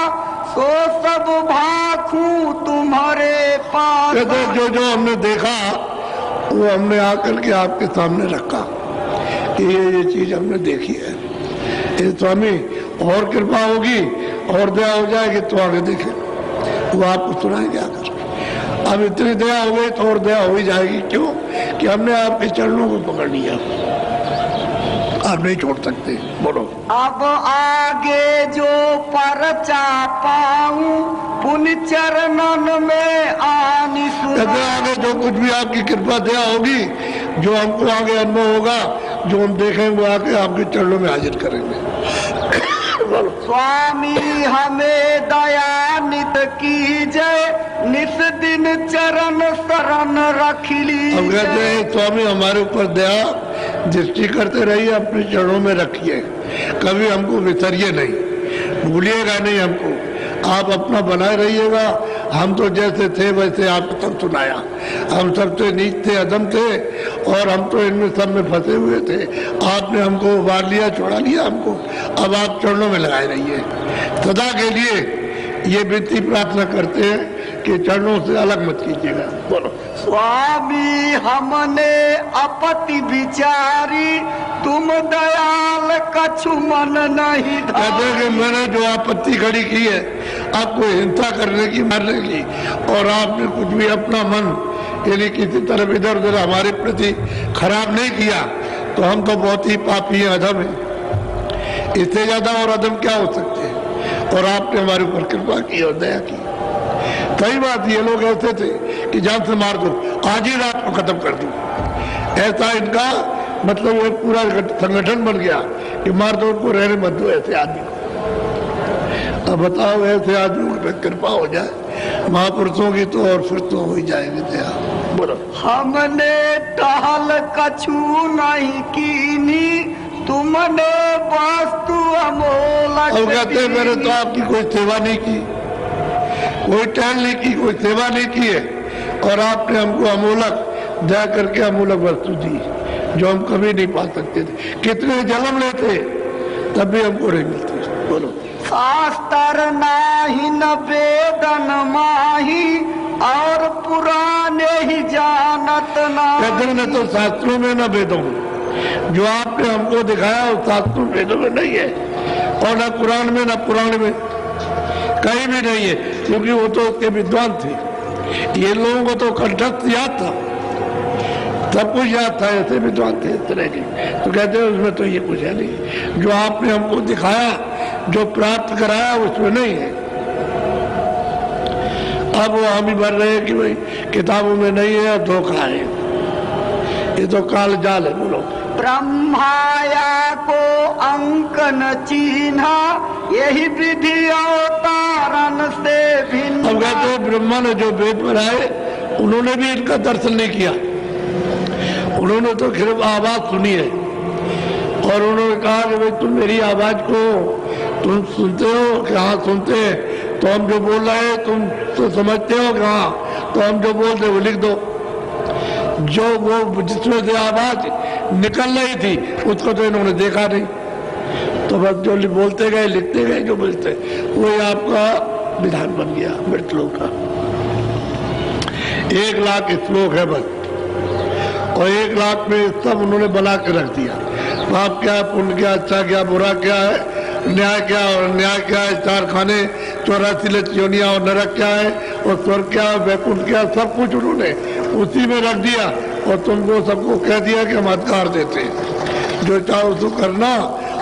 सो सब भाखू तुम्हारे पास।
कहते जो जो हमने देखा वो हमने आकर के आपके सामने रखा कि ये चीज हमने देखी है। ये स्वामी और कृपा होगी और दया हो जाएगी तो आगे देखें, वो आपको सुनाएंगे आकर। अब इतनी दया हो गई तो और दया हो ही जाएगी। क्यों? कि हमने आपके चरणों को पकड़ लिया, आप नहीं छोड़ सकते। बोलो।
अब आगे जो परचा पाऊं, पुण्य चरणन में आनी सुना।
आगे जो कुछ भी आपकी कृपा दया होगी, जो हमको आगे अनुभव होगा, जो हम देखेंगे वो आके आपके चरणों में हाजिर करेंगे।
स्वामी हमें दयानित कीजय, निस दिन चरण शरण रख ली।
हम कहते हैं स्वामी हमारे ऊपर दया दृष्टि करते रहिए, अपने चरणों में रखिए, कभी हमको विसरिए नहीं, भूलिएगा नहीं हमको, आप अपना बनाए रहिएगा। हम तो जैसे थे वैसे आपको तब सुनाया, हम सबसे नीच थे, अदम थे और हम तो इनमें सब में फंसे हुए थे। आपने हमको उबार लिया, छोड़ा लिया हमको, अब आप चरणों में लगाए रहिए। सदा के लिए ये विनती प्रार्थना करते हैं कि चरणों से अलग मत कीजिएगा। बोलो।
स्वामी हमने अपति विचारी, तुम दयाल कछु मन नहीं।
कहते हैं कि मैंने जो आपत्ति खड़ी की है आपको हिंसा करने की, मारने की, और आपने कुछ भी अपना मन यानी किसी तरफ इधर उधर हमारे प्रति खराब नहीं किया, तो हम तो बहुत ही पापी हैं, अधम है। इससे ज्यादा और अधम क्या हो सकते हैं? और आपने हमारे ऊपर कृपा की और दया की। कई बात ये लोग ऐसे थे कि जान से मार दो, आज ही रात को खत्म कर दो, ऐसा इनका मतलब ये पूरा संगठन बन गया कि मार दो उनको, रहने मत दो ऐसे आदमी को। अब बताओ ऐसे आदमियों पे कृपा हो जाए महापुरुषों की तो और फिर तो हो ही जाएगी दया। बोलो।
हमने टहल कछु नहीं कीनी, तुमने वस्तु अमोलक।
अब कहते मैंने तो आपकी कोई सेवा नहीं की, कोई टहल नहीं की, कोई सेवा नहीं की है, और आपने हमको अमोलक दया करके अमोलक वस्तु दी जो हम कभी नहीं पा सकते थे। कितने जन्म लेते तब भी हमको नहीं मिलती। बोलो।
शास्त्र नाही न वेदन माही, और पुराने ही जानत ना।
कहते न तो शास्त्रों में न वेदों में, जो आपने हमको दिखाया उस शास्त्रों वेदों में नहीं है, और न कुरान में न पुराण में, कहीं भी नहीं है, क्योंकि वो तो उसके विद्वान थे। ये लोगों को तो कंठस्थ याद था, सब कुछ याद था, ऐसे विद्वान थे इस तरह के। तो कहते हैं उसमें तो ये कुछ है नहीं, जो आपने हमको दिखाया, जो प्राप्त कराया उसमें नहीं है। अब वो हम ही भर रहे हैं कि भाई किताबों में नहीं है, धोखा है, ये तो काल जाल है। बोलो।
ब्रह्माया को अंक न चिन्हा, यही विधि अवतारण से भिन्न।
अब कहते हैं ब्रह्मा ने जो वेद बनाए उन्होंने भी इनका दर्शन नहीं किया, उन्होंने तो सिर्फ आवाज सुनी है, और उन्होंने कहा कि भाई तुम मेरी आवाज को तुम सुनते हो कि हाँ सुनते हैं, तो हम जो बोल रहे हैं तुम तो समझते हो कि हाँ, तो हम जो बोलते वो लिख दो। जो वो जिसमें से आवाज निकल रही थी उसको तो इन्होंने देखा नहीं, तो बस जो बोलते गए लिखते गए, जो बोलते वही आपका विधान बन गया मृत लोक का। 1 लाख श्लोक है बस, और 1 लाख में सब उन्होंने बना के रख दिया। पाप क्या है, पुण्य क्या, अच्छा क्या, बुरा क्या है, न्याय क्या और न्याय क्या है, 4 खाने, 84 लक्ष योनियां और नरक क्या है और स्वर्ग क्या, वैकुंठ क्या, सब कुछ उन्होंने उसी में रख दिया और तुमको सबको कह दिया कि हम अधिकार देते हैं, जो चाहो तो करना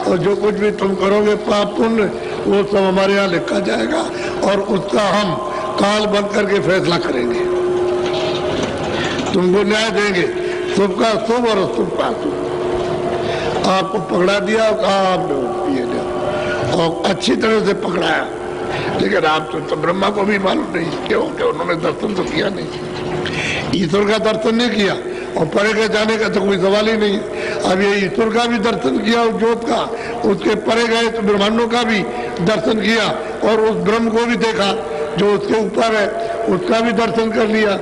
और जो कुछ भी तुम करोगे पाप पुण्य वो सब हमारे यहाँ लिखा जाएगा और उसका हम काल बंद करके फैसला करेंगे, तुमको न्याय देंगे, शुभ का शुभ और अशुभ का अशुभ। आपको पकड़ा दिया और कहा आपने ये दिया और अच्छी तरह से पकड़ाया, लेकिन आप तो ब्रह्मा को भी मालूम नहीं क्यों कि उन्होंने दर्शन तो किया नहीं, ईश्वर का दर्शन नहीं किया और परे के जाने का तो कोई सवाल ही नहीं है। अब ये ईश्वर का भी दर्शन किया उस ज्योत का, उसके परे गए तो ब्रह्मांडों का भी दर्शन किया और उस ब्रह्म को भी देखा जो उसके ऊपर है, उसका भी दर्शन कर लिया।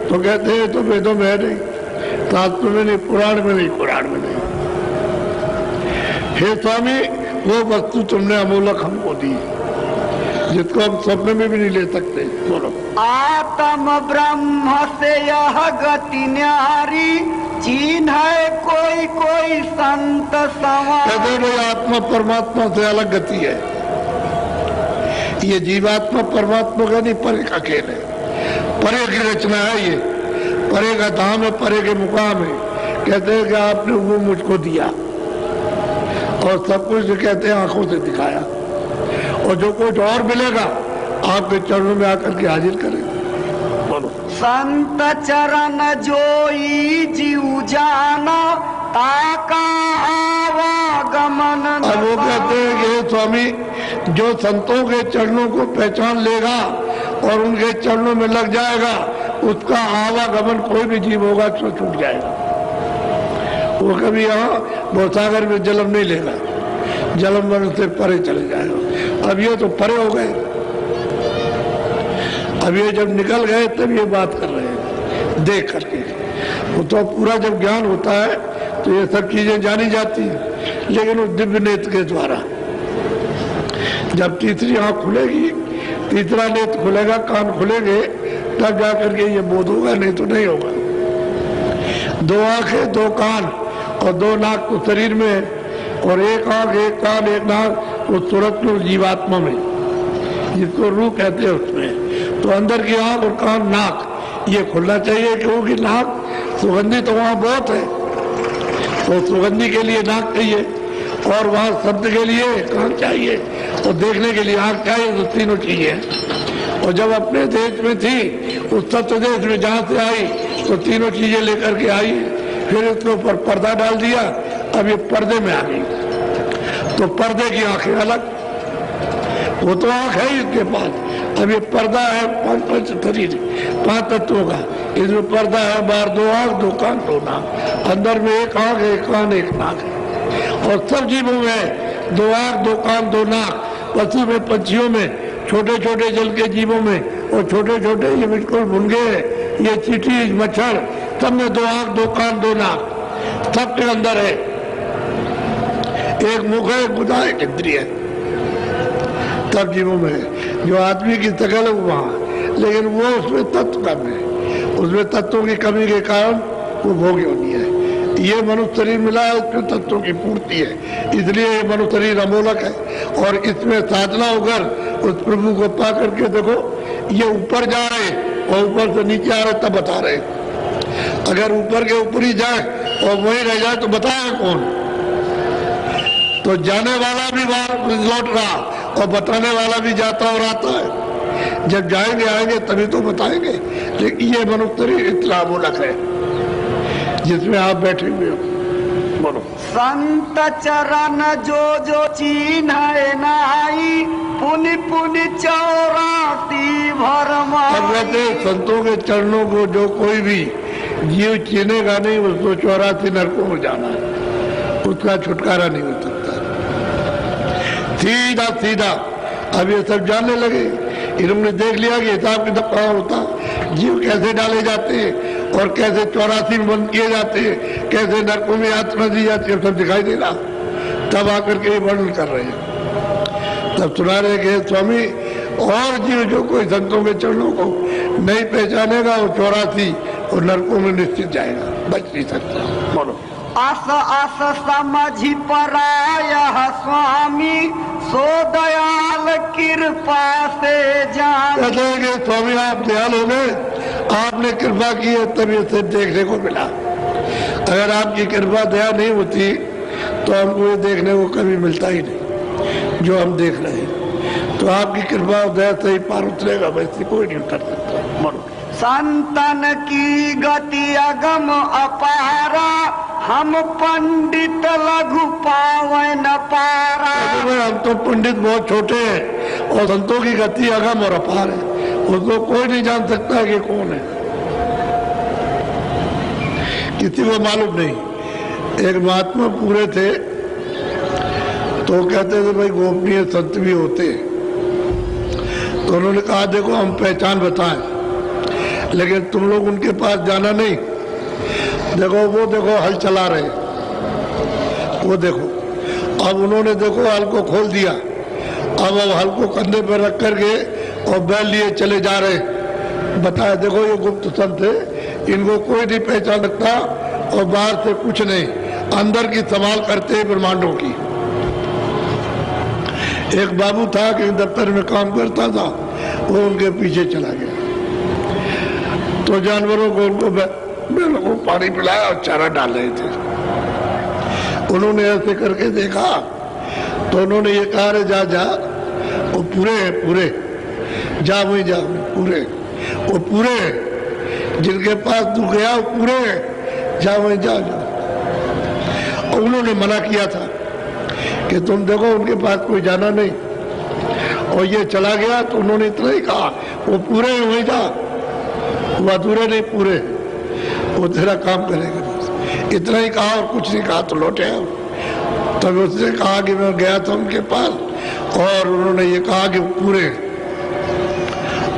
तो कहते हैं तो वेदों में है नहीं, शास्त्र में नहीं, पुराण में नहीं, कुरान में नहीं। हे स्वामी वो वस्तु तुमने अमूलक हमको दी जिसको हम स्वप्न में भी नहीं ले सकते। बोलो।
आत्म ब्रह्म से यह गति न्यारी, चीन है कोई कोई संत सवार।
कहते भाई आत्मा परमात्मा से अलग गति है, ये जीवात्मा परमात्मा का नहीं, परे का खेल है, परे की रचना है, ये परे का धाम है, परे के मुकाम है। कहते हैं कि आपने वो मुझको दिया और सब कुछ कहते हैं आंखों से दिखाया और जो कुछ और मिलेगा आपके चरणों में आकर के हाजिर करेंगे। बोलो।
संत चरण जोई जीव जाना, ताका आवागमन।
अब वो कहते हैं कि हे स्वामी जो संतों के चरणों को पहचान लेगा और उनके चरणों में लग जाएगा उसका आवागमन कोई भी जीव होगा तो छूट जाएगा, वो कभी यहाँ भवसागर में जन्म नहीं लेगा, जन्म मरण से परे चले जाएगा। अब ये तो परे हो गए, अब ये जब निकल गए तब ये बात कर रहे हैं देख करके। वो तो पूरा जब ज्ञान होता है तो ये सब चीजें जानी जाती हैं, लेकिन उस दिव्य नेत्र के द्वारा जब तीसरी आंख खुलेगी, तीसरा नेत्र खुलेगा, कान खुलेंगे, तब जाकर के ये बोध होगा, नहीं तो नहीं होगा। 2 आंखें 2 कान और 2 नाक तो शरीर में है और 1 आंख 1 कान 1 नाक उस सूरत में जीवात्मा में जिसको रूह कहते हैं उसमें। तो अंदर की आंख और कान नाक ये खुलना चाहिए क्योंकि नाक सुगंधी तो वहाँ बहुत है, तो सुगंधी के लिए नाक चाहिए और वहाँ शब्द के लिए कान चाहिए और देखने के लिए आंख चाहिए, तो तीनों चीजें। और जब अपने देश में थी उस सत्य देश में जहाँ से आई तो तीनों चीजें लेकर के आई, फिर उसके ऊपर पर्दा डाल दिया, अब ये पर्दे में आ गई। तो पर्दे की आंखें अलग, वो तो आंख है इसके पास, अब ये पर्दा है 5 शरीर 5 तत्वों का, इसमें पर्दा है, बाहर 2 आंख 2 कान 2 नाक, अंदर में 1 आंख 1 कान 1 नाक है। और सब जीवों में 2 आंख 2 कान 2 नाक, पशु में पक्षियों में, छोटे छोटे जल के जीवों में और छोटे छोटे ये बिल्कुल भुनगे, ये चींटी मच्छर, सब में 2 आंख 2 कान 2 नाक, सबके अंदर है। एक मुख है, गुदा एक इंद्रिय है, सब जीवों में है। जो आदमी की शकल है वहाँ, लेकिन वो उसमें तत्व कम है, उसमें तत्वों की कमी के कारण वो भोग योनि है। ये मनुष्य शरीर मिला है उसमें तत्वों की पूर्ति है, इसलिए ये मनुष्य शरीर अमोलक है। और इसमें साधना होकर उस प्रभु को पा करके देखो, ये ऊपर जा रहे और ऊपर से नीचे आ रहे तब बता रहे। अगर ऊपर के ऊपर ही जाए और वही रह जाए तो बताएगा कौन? तो जाने वाला भी वहां लौट रहा और बताने वाला भी जाता और आता है। जब जाएंगे आएंगे तभी तो बताएंगे। लेकिन ये मनुष्य शरीर इतना अमोलक है जिसमें आप बैठे हुए हो। बोलो।
संत चरण जो चिन्ह नाई, पुनि पुनि 84 भरम।
अब कहते संतों के चरणों को जो कोई भी जीव चीनेगा नहीं उसको 84 नरकों में जाना है, उसका छुटकारा नहीं हो सकता। सीधा सीधा अब ये सब जानने लगे, इन्होंने देख लिया कि हिसाब किताब कहाँ होता, जीव कैसे डाले जाते हैं और कैसे 84 में बंद किए जाते हैं, कैसे नरकों में यात्रा दी जाती है, सब दिखाई दे रहा। तब आकर के वर्णन कर रहे हैं, तब सुना रहे कि स्वामी और जीव जो कोई संतों के चरणों को नहीं पहचानेगा वो 84 और नरकों में निश्चित जाएगा, बच नहीं सकता। बोलो।
आस आस समझी पराय स्वामी सो दयाल कृपा से जान।
कहते हैं कि स्वामी आप दयाल हो गए, आपने कृपा की है तभी इसे देखने को मिला। अगर आपकी कृपा दया नहीं होती तो हमको ये देखने को कभी मिलता ही नहीं जो हम देख रहे हैं। तो आपकी कृपा और दया से ही पार उतरेगा, वैसे कोई नहीं उतर सकता। मरो
संतन की गति अगम अपारा हम पंडित लघु पावे न पारा।
हम तो पंडित बहुत छोटे हैं और संतों की गति अगम और अपार है, उसको कोई नहीं जान सकता कि कौन है, किसी को मालूम नहीं। एक महात्मा पूरे थे तो कहते थे भाई गोपनीय संत भी होते हैं। तो उन्होंने कहा देखो हम पहचान बताएं, लेकिन तुम लोग उनके पास जाना नहीं। देखो वो देखो हल चला रहे, वो देखो। अब उन्होंने देखो हल को खोल दिया, अब वो हल को कंधे पर रख करके और बैल लिए चले जा रहे। बताया देखो ये गुप्त संत है, इनको कोई नहीं पहचान सकता और बाहर से कुछ नहीं, अंदर की संभाल करते हैं ब्रह्मांडों की। एक बाबू था कि दफ्तर में काम करता था, वो उनके पीछे चला गया। तो जानवरों को उनको बैलों को पानी पिलाया और चारा डाल रहे थे। उन्होंने ऐसे करके देखा तो उन्होंने ये कहा रे जा जा, वो पूरे हैं पूरे, जा वही जा पूरे, वो पूरे हैं जिनके पास तू गया वो पूरे हैं, जा वही जा जा। और उन्होंने मना किया था कि तुम देखो उनके पास कोई जाना नहीं, और ये चला गया तो उन्होंने इतना ही कहा वो पूरे हैं वही जा, वो अधूरे नहीं पूरे, वो तेरा काम करेगा बस। इतना ही कहा और कुछ नहीं कहा तो लौटे आओ। तब उसने कहा कि मैं गया था उनके पास और उन्होंने ये कहा कि पूरे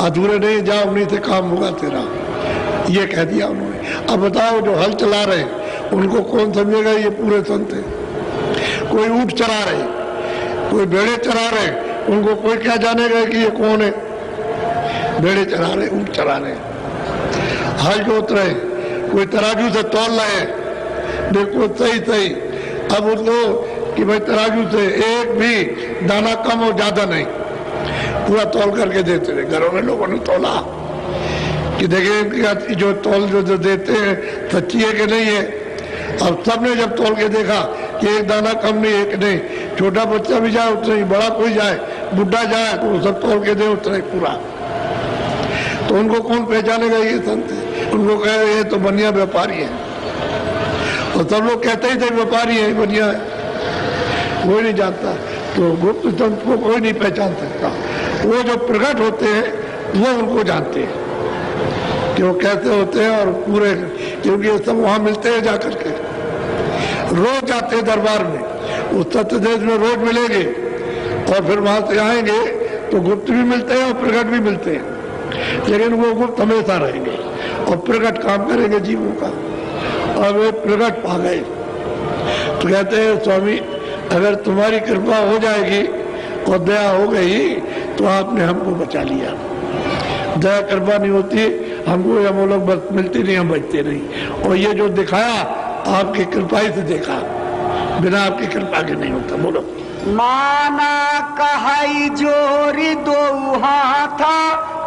अधूरे नहीं, जाओ उन्हीं से काम होगा तेरा, ये कह दिया उन्होंने। अब बताओ जो हल चला रहे उनको कौन समझेगा ये पूरे संत है? कोई ऊँट चरा रहे, कोई भेड़े चरा रहे, उनको कोई क्या जानेगा कि ये कौन है? भेड़े चरा रहे, ऊँट चरा रहे, हल जोत रहे, कोई तराजू से तौल रहे, बिल्कुल सही सही। अब उनको कि भाई तराजू से एक भी दाना कम और ज्यादा नहीं, पूरा तौल करके देते रहे। घरों में लोगों ने तौला कि देखिए जो तौल जो देते हैं सच्ची है कि नहीं है। अब सबने जब तौल के देखा कि एक दाना कम नहीं एक नहीं, छोटा बच्चा भी जाए उतना ही, बड़ा कोई जाए, बुढ़ा जाए तो सब तौल के दे उतना ही पूरा। तो उनको कौन पहचानेगा ये संत? उनको कहे ये तो बनिया व्यापारी है, और सब लोग कहते ही थे व्यापारी है बनिया है, कोई नहीं जानता। तो गुप्त संत को कोई नहीं पहचान सकता, वो जो प्रकट होते हैं वो उनको जानते हैं कि वो कैसे होते हैं और पूरे, क्योंकि ये सब वहां मिलते हैं जाकर के, रोज जाते हैं दरबार में, उस सत्य देश में रोज मिलेंगे और फिर वहां से आएंगे तो गुप्त भी मिलते हैं और प्रकट भी मिलते हैं, लेकिन वो गुप्त हमेशा रहेंगे और प्रकट काम करेंगे जीवों का। और वे प्रकट पा गए तो कहते हैं स्वामी अगर तुम्हारी कृपा हो जाएगी और दया हो गई तो आपने हमको बचा लिया। दया कृपा नहीं होती हमको, हम लोग बस मिलती नहीं, हम बचते नहीं। और ये जो दिखाया आपकी कृपा ही से देखा, बिना आपकी कृपा के नहीं होता। बोलो
माना कहाई जोरी दो हाथा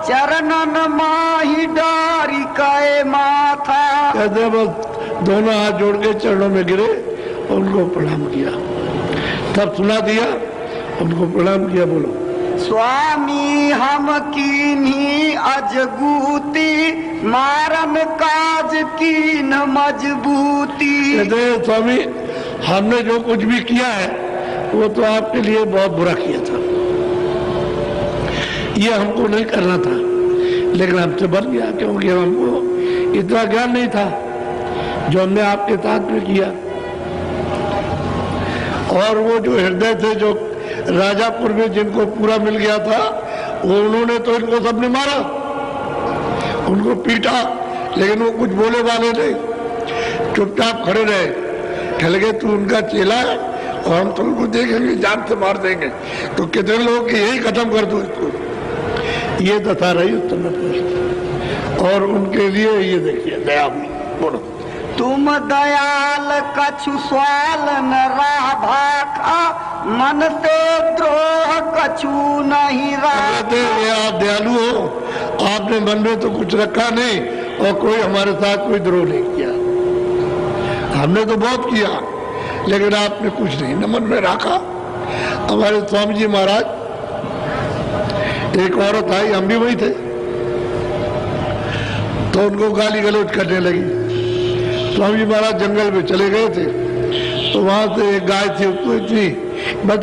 चरणन माही डारी कए माथा।
कहते बस दोनों हाथ जोड़ के चरणों में गिरे और उनको प्रणाम किया, तब सुना दिया, उनको प्रणाम किया। बोलो
स्वामी हम कीन्ही अजगूती मारन काज कीन मजबूती।
कहते स्वामी हमने जो कुछ भी किया है वो तो आपके लिए बहुत बुरा किया था, ये हमको नहीं करना था, लेकिन हमसे बन गया क्योंकि हमको इतना ज्ञान नहीं था जो हमने आपके साथ में किया। और वो जो हृदय थे जो राजापुर में जिनको पूरा मिल गया था, वो उन्होंने तो इनको सबने मारा, उनको पीटा, लेकिन वो कुछ बोले वाले नहीं, चुपचाप खड़े रहे। कह लगे तू उनका चेला है और हम तुमको देखेंगे जान से मार देंगे। तो कितने लोग यही खत्म कर दो इसको, ये दशा रही उत्तर प्रदेश। और उनके लिए ये देखिए दया हुई। बोलो
तुम दयाल कछु स्वाल न राह भाखा, मन से द्रोह कछु नहीं रहा।
कहते हैं आप दयालु हो, आपने मन में तो कुछ रखा नहीं और कोई हमारे साथ कोई द्रोह नहीं किया। हमने तो बहुत किया लेकिन आपने कुछ नहीं न मन में रखा। हमारे स्वामी जी महाराज, एक औरत आई, हम भी वही थे, तो उनको गाली गलौज करने लगी। स्वामी जी महाराज जंगल में चले गए थे, तो वहां से एक गाय थी, उसको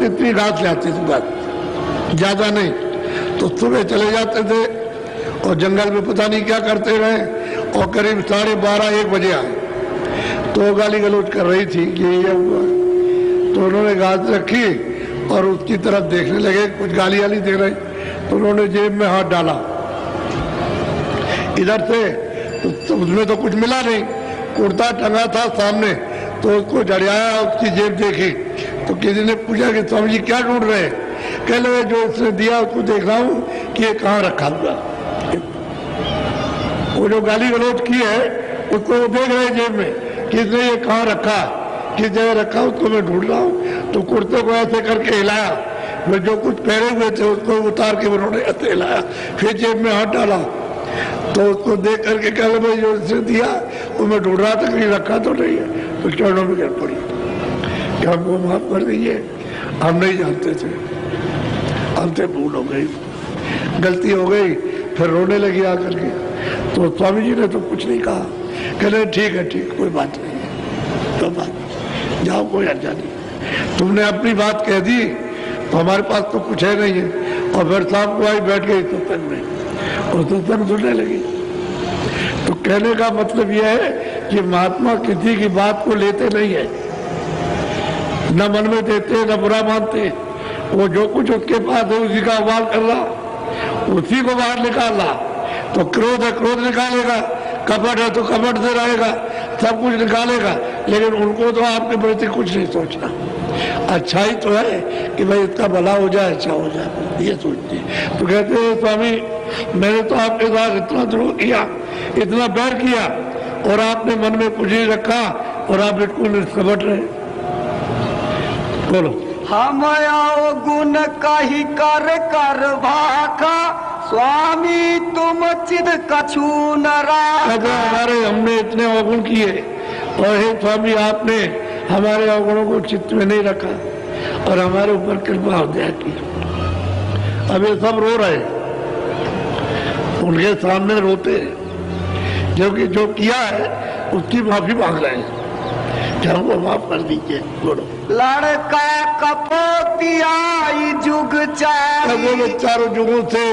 इतनी घास ले आती थी, बस ज्यादा नहीं। तो सुबह चले जाते थे और जंगल में पता नहीं क्या करते रहे और करीब 12:30-1 बजे आए। तो गाली गलौज कर रही थी कि ये हुआ। तो उन्होंने घास रखी और उसकी तरफ देखने लगे, कुछ गाली वाली दे रही। तो उन्होंने जेब में हाथ डाला इधर से, तो उसमें तो कुछ मिला नहीं, कुर्ता टंगा था सामने। तो उसको झड़ियाया, उसकी जेब देखी तो किसी ने पूछा कि स्वामी जी क्या ढूंढ रहे हैं? कह लो जो उसने दिया उसको देख रहा हूँ कि ये कहाँ रखा हुआ। वो जो गाली गलौज की है उसको वो देख रहे जेब में, किसने ये कहाँ रखा, किस जगह रखा, उसको मैं ढूंढ रहा हूँ। तो कुर्ते को ऐसे करके हिलाया, फिर जो कुछ पहने हुए थे उसको उतार के उन्होंने ऐसे हिलाया, फिर जेब में हाथ डाला। तो उसको देख करके कह भाई जो इसने दिया वो मैं ढूंढ रहा था, कहीं रखा तो नहीं है। तो चरणों में गिर पड़ी कि हमको माफ कर दीजिए, हम नहीं जानते थे, हमसे भूल हो गई, गलती हो गई। फिर रोने लगी आकर के। तो स्वामी जी ने तो कुछ नहीं कहा, कहले ठीक है, ठीक, कोई बात नहीं है, तो बात जाओ, कोई हर्जा नहीं, तुमने अपनी बात कह दी तो हमारे पास तो कुछ है नहीं है। और फिर शाम को आई, बैठ गई सत्संग में और सत्संग सुनने लगी। तो कहने का मतलब यह है कि महात्मा किसी की बात को लेते नहीं है, न मन में देते न बुरा मानते। वो जो कुछ उसके पास है उसी का अहवाल कर रहा, उसी को बाहर निकाल रहा। तो क्रोध है, क्रोध निकालेगा, कपट है तो कपट से रहेगा, सब कुछ निकालेगा। लेकिन उनको तो आपके प्रति कुछ नहीं सोचना। अच्छाई तो है कि भाई इसका भला हो जाए, अच्छा हो जाए, ये सोचती है। तो कहते हैं स्वामी मैंने तो आपके साथ इतना द्रोह किया, इतना बैर किया और आपने मन में कुछ नहीं रखा और आप बिल्कुल निष्कपट रहे। बोलो।
हम आओ गुण कही कर कर भाखा, स्वामी तुम चिद कछु न राखा।
हमारे हमने इतने अवगुण किए और हे स्वामी आपने हमारे अवगुणों को चित्त में नहीं रखा और हमारे ऊपर कृपा हो दया की। अब ये सब रो रहे, उनके सामने रोते हैं, जो कि जो किया है उसकी माफी मांग रहे हैं, हमको माफ कर दीजिए। बोलो।
लड़का कपोती आई जुग चारी,
चारों जुगों से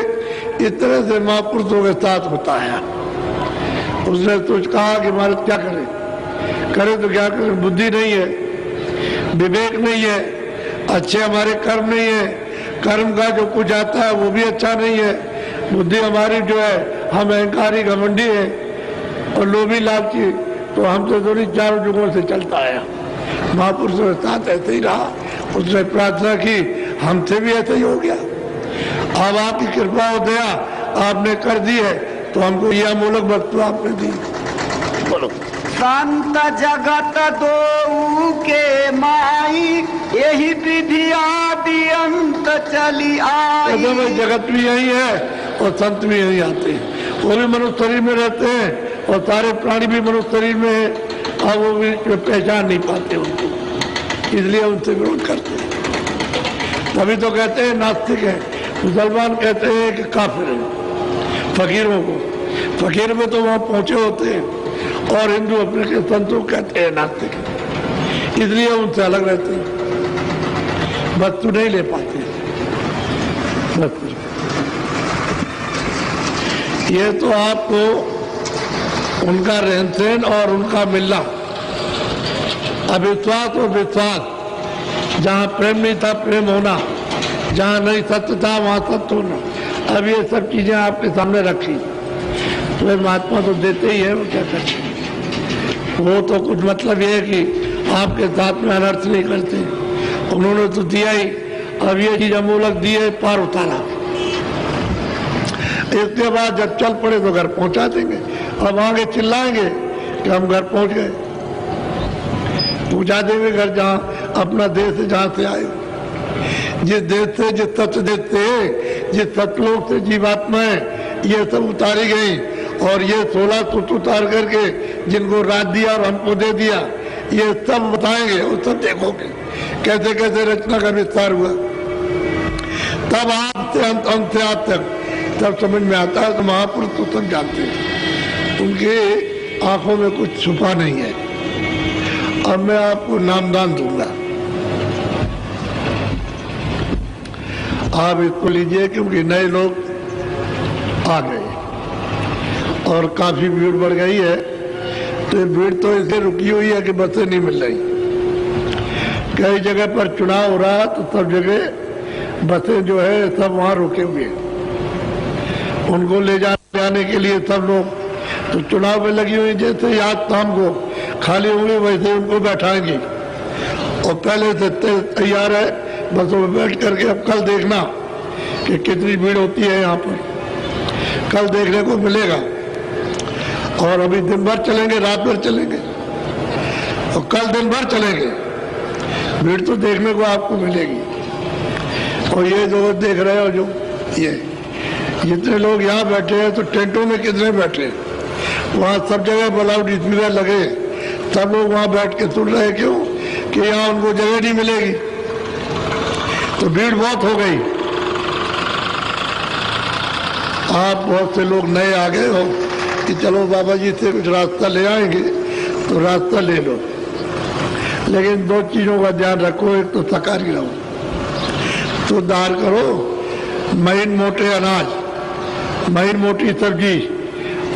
इस तरह से महापुरुषों के साथ होता है। उसने तो कहा कि महाराज क्या करें, करें तो क्या करें, बुद्धि नहीं है, विवेक नहीं है, अच्छे हमारे कर्म नहीं है, कर्म का जो कुछ आता है वो भी अच्छा नहीं है, बुद्धि हमारी जो है हम अहंकारी घमंडी है और लोभी लालची, तो हमसे थोड़ी चारों जुगों से चलता आया। महापुरुषों के साथ ऐसे ही रहा, उसने प्रार्थना की, हमसे भी ऐसे ही हो गया। अब आपकी कृपा हो दया आपने कर दी है तो हमको यह अमूलक वस्तु आपने दी। बोलो।
संत जगत दो के माई, यही विधि आदि अंत चली आई।
जगत भी यही है और संत भी यही आते हैं, वो भी मनुष्य शरीर में रहते हैं और सारे प्राणी भी मनुष्य शरीर में है, और वो भी पहचान नहीं पाते उनको, इसलिए उनसे विरोध करते हैं। तभी तो कहते हैं नास्तिक है, मुसलमान कहते हैं कि काफिर है फकीरों को, फकीर में तो वहां पहुंचे होते हैं, और हिंदू अपने के संतों कहते हैं नास्तिक, इसलिए उनसे अलग रहते हैं, वस्तु नहीं ले पाते। ये तो आपको उनका रहन सहन और उनका मिलना, अविश्वास और विश्वास, जहाँ प्रेम नहीं था प्रेम होना, जहाँ नहीं सत्य था वहाँ सत्य होना, अब ये सब चीजें आपके सामने रखी। तो महात्मा तो देते ही है, वो क्या करते हैं, वो तो कुछ मतलब ये है कि आपके साथ में अनर्थ नहीं करते, उन्होंने तो दिया ही। अब ये चीज अमूलक दी है, पार उतारा, इसके बाद जब चल पड़े तो घर पहुंचा देंगे। अब आगे चिल्लाएंगे कि हम घर पहुंच गए, पहुंचा देंगे घर जहाँ अपना देश है, जहाँ से आए हो। जिस देश से, जिस तत्व देश से, जिस सतलोक से जीवात्माएं ये सब उतारी गई, और ये 16 सूत्र उतार करके जिनको राज दिया और हमको दे दिया, ये सब बताएंगे और सब देखोगे कैसे कैसे रचना का विस्तार हुआ। तब आप से अंत से आप तक तब समझ में आता है। तो महापुरुष तो सब जानते हैं, उनके आंखों में कुछ छुपा नहीं है। अब मैं आपको नामदान दूंगा, आप इसको लीजिए, क्योंकि नए लोग आ गए और काफी भीड़ बढ़ गई है। तो भीड़ तो इससे रुकी हुई है कि बसें नहीं मिल रही। कई जगह पर चुनाव हो रहा, तो सब जगह बसें जो है सब वहां रुके हुए हैं, उनको ले जाने के लिए सब लोग तो चुनाव में लगी हुई। जैसे ही आज शाम को खाली होंगे वैसे उनको बैठाएंगे और पहले से तैयार है बसों में बैठ करके। अब कल देखना कि कितनी भीड़ होती है यहाँ पर, कल देखने को मिलेगा। और अभी दिन भर चलेंगे, रात भर चलेंगे और कल दिन भर चलेंगे, भीड़ तो देखने को आपको मिलेगी। और ये जो देख रहे हो, जो ये जितने लोग यहाँ बैठे हैं, तो टेंटों में कितने बैठे हैं, वहाँ सब जगह लाउड स्पीकर लगे, सब लोग वहाँ बैठ के सुन रहे हैं। क्यों? कि यहाँ उनको जगह नहीं मिलेगी, तो भीड़ बहुत हो गई। आप बहुत से लोग नए आ गए हो कि चलो बाबा जी से कुछ रास्ता ले आएंगे, तो रास्ता ले लो, लेकिन दो चीजों का ध्यान रखो। एक तो शाकाहारी रहो, तो दार करो, महीन मोटे अनाज, महीन मोटी सब्जी,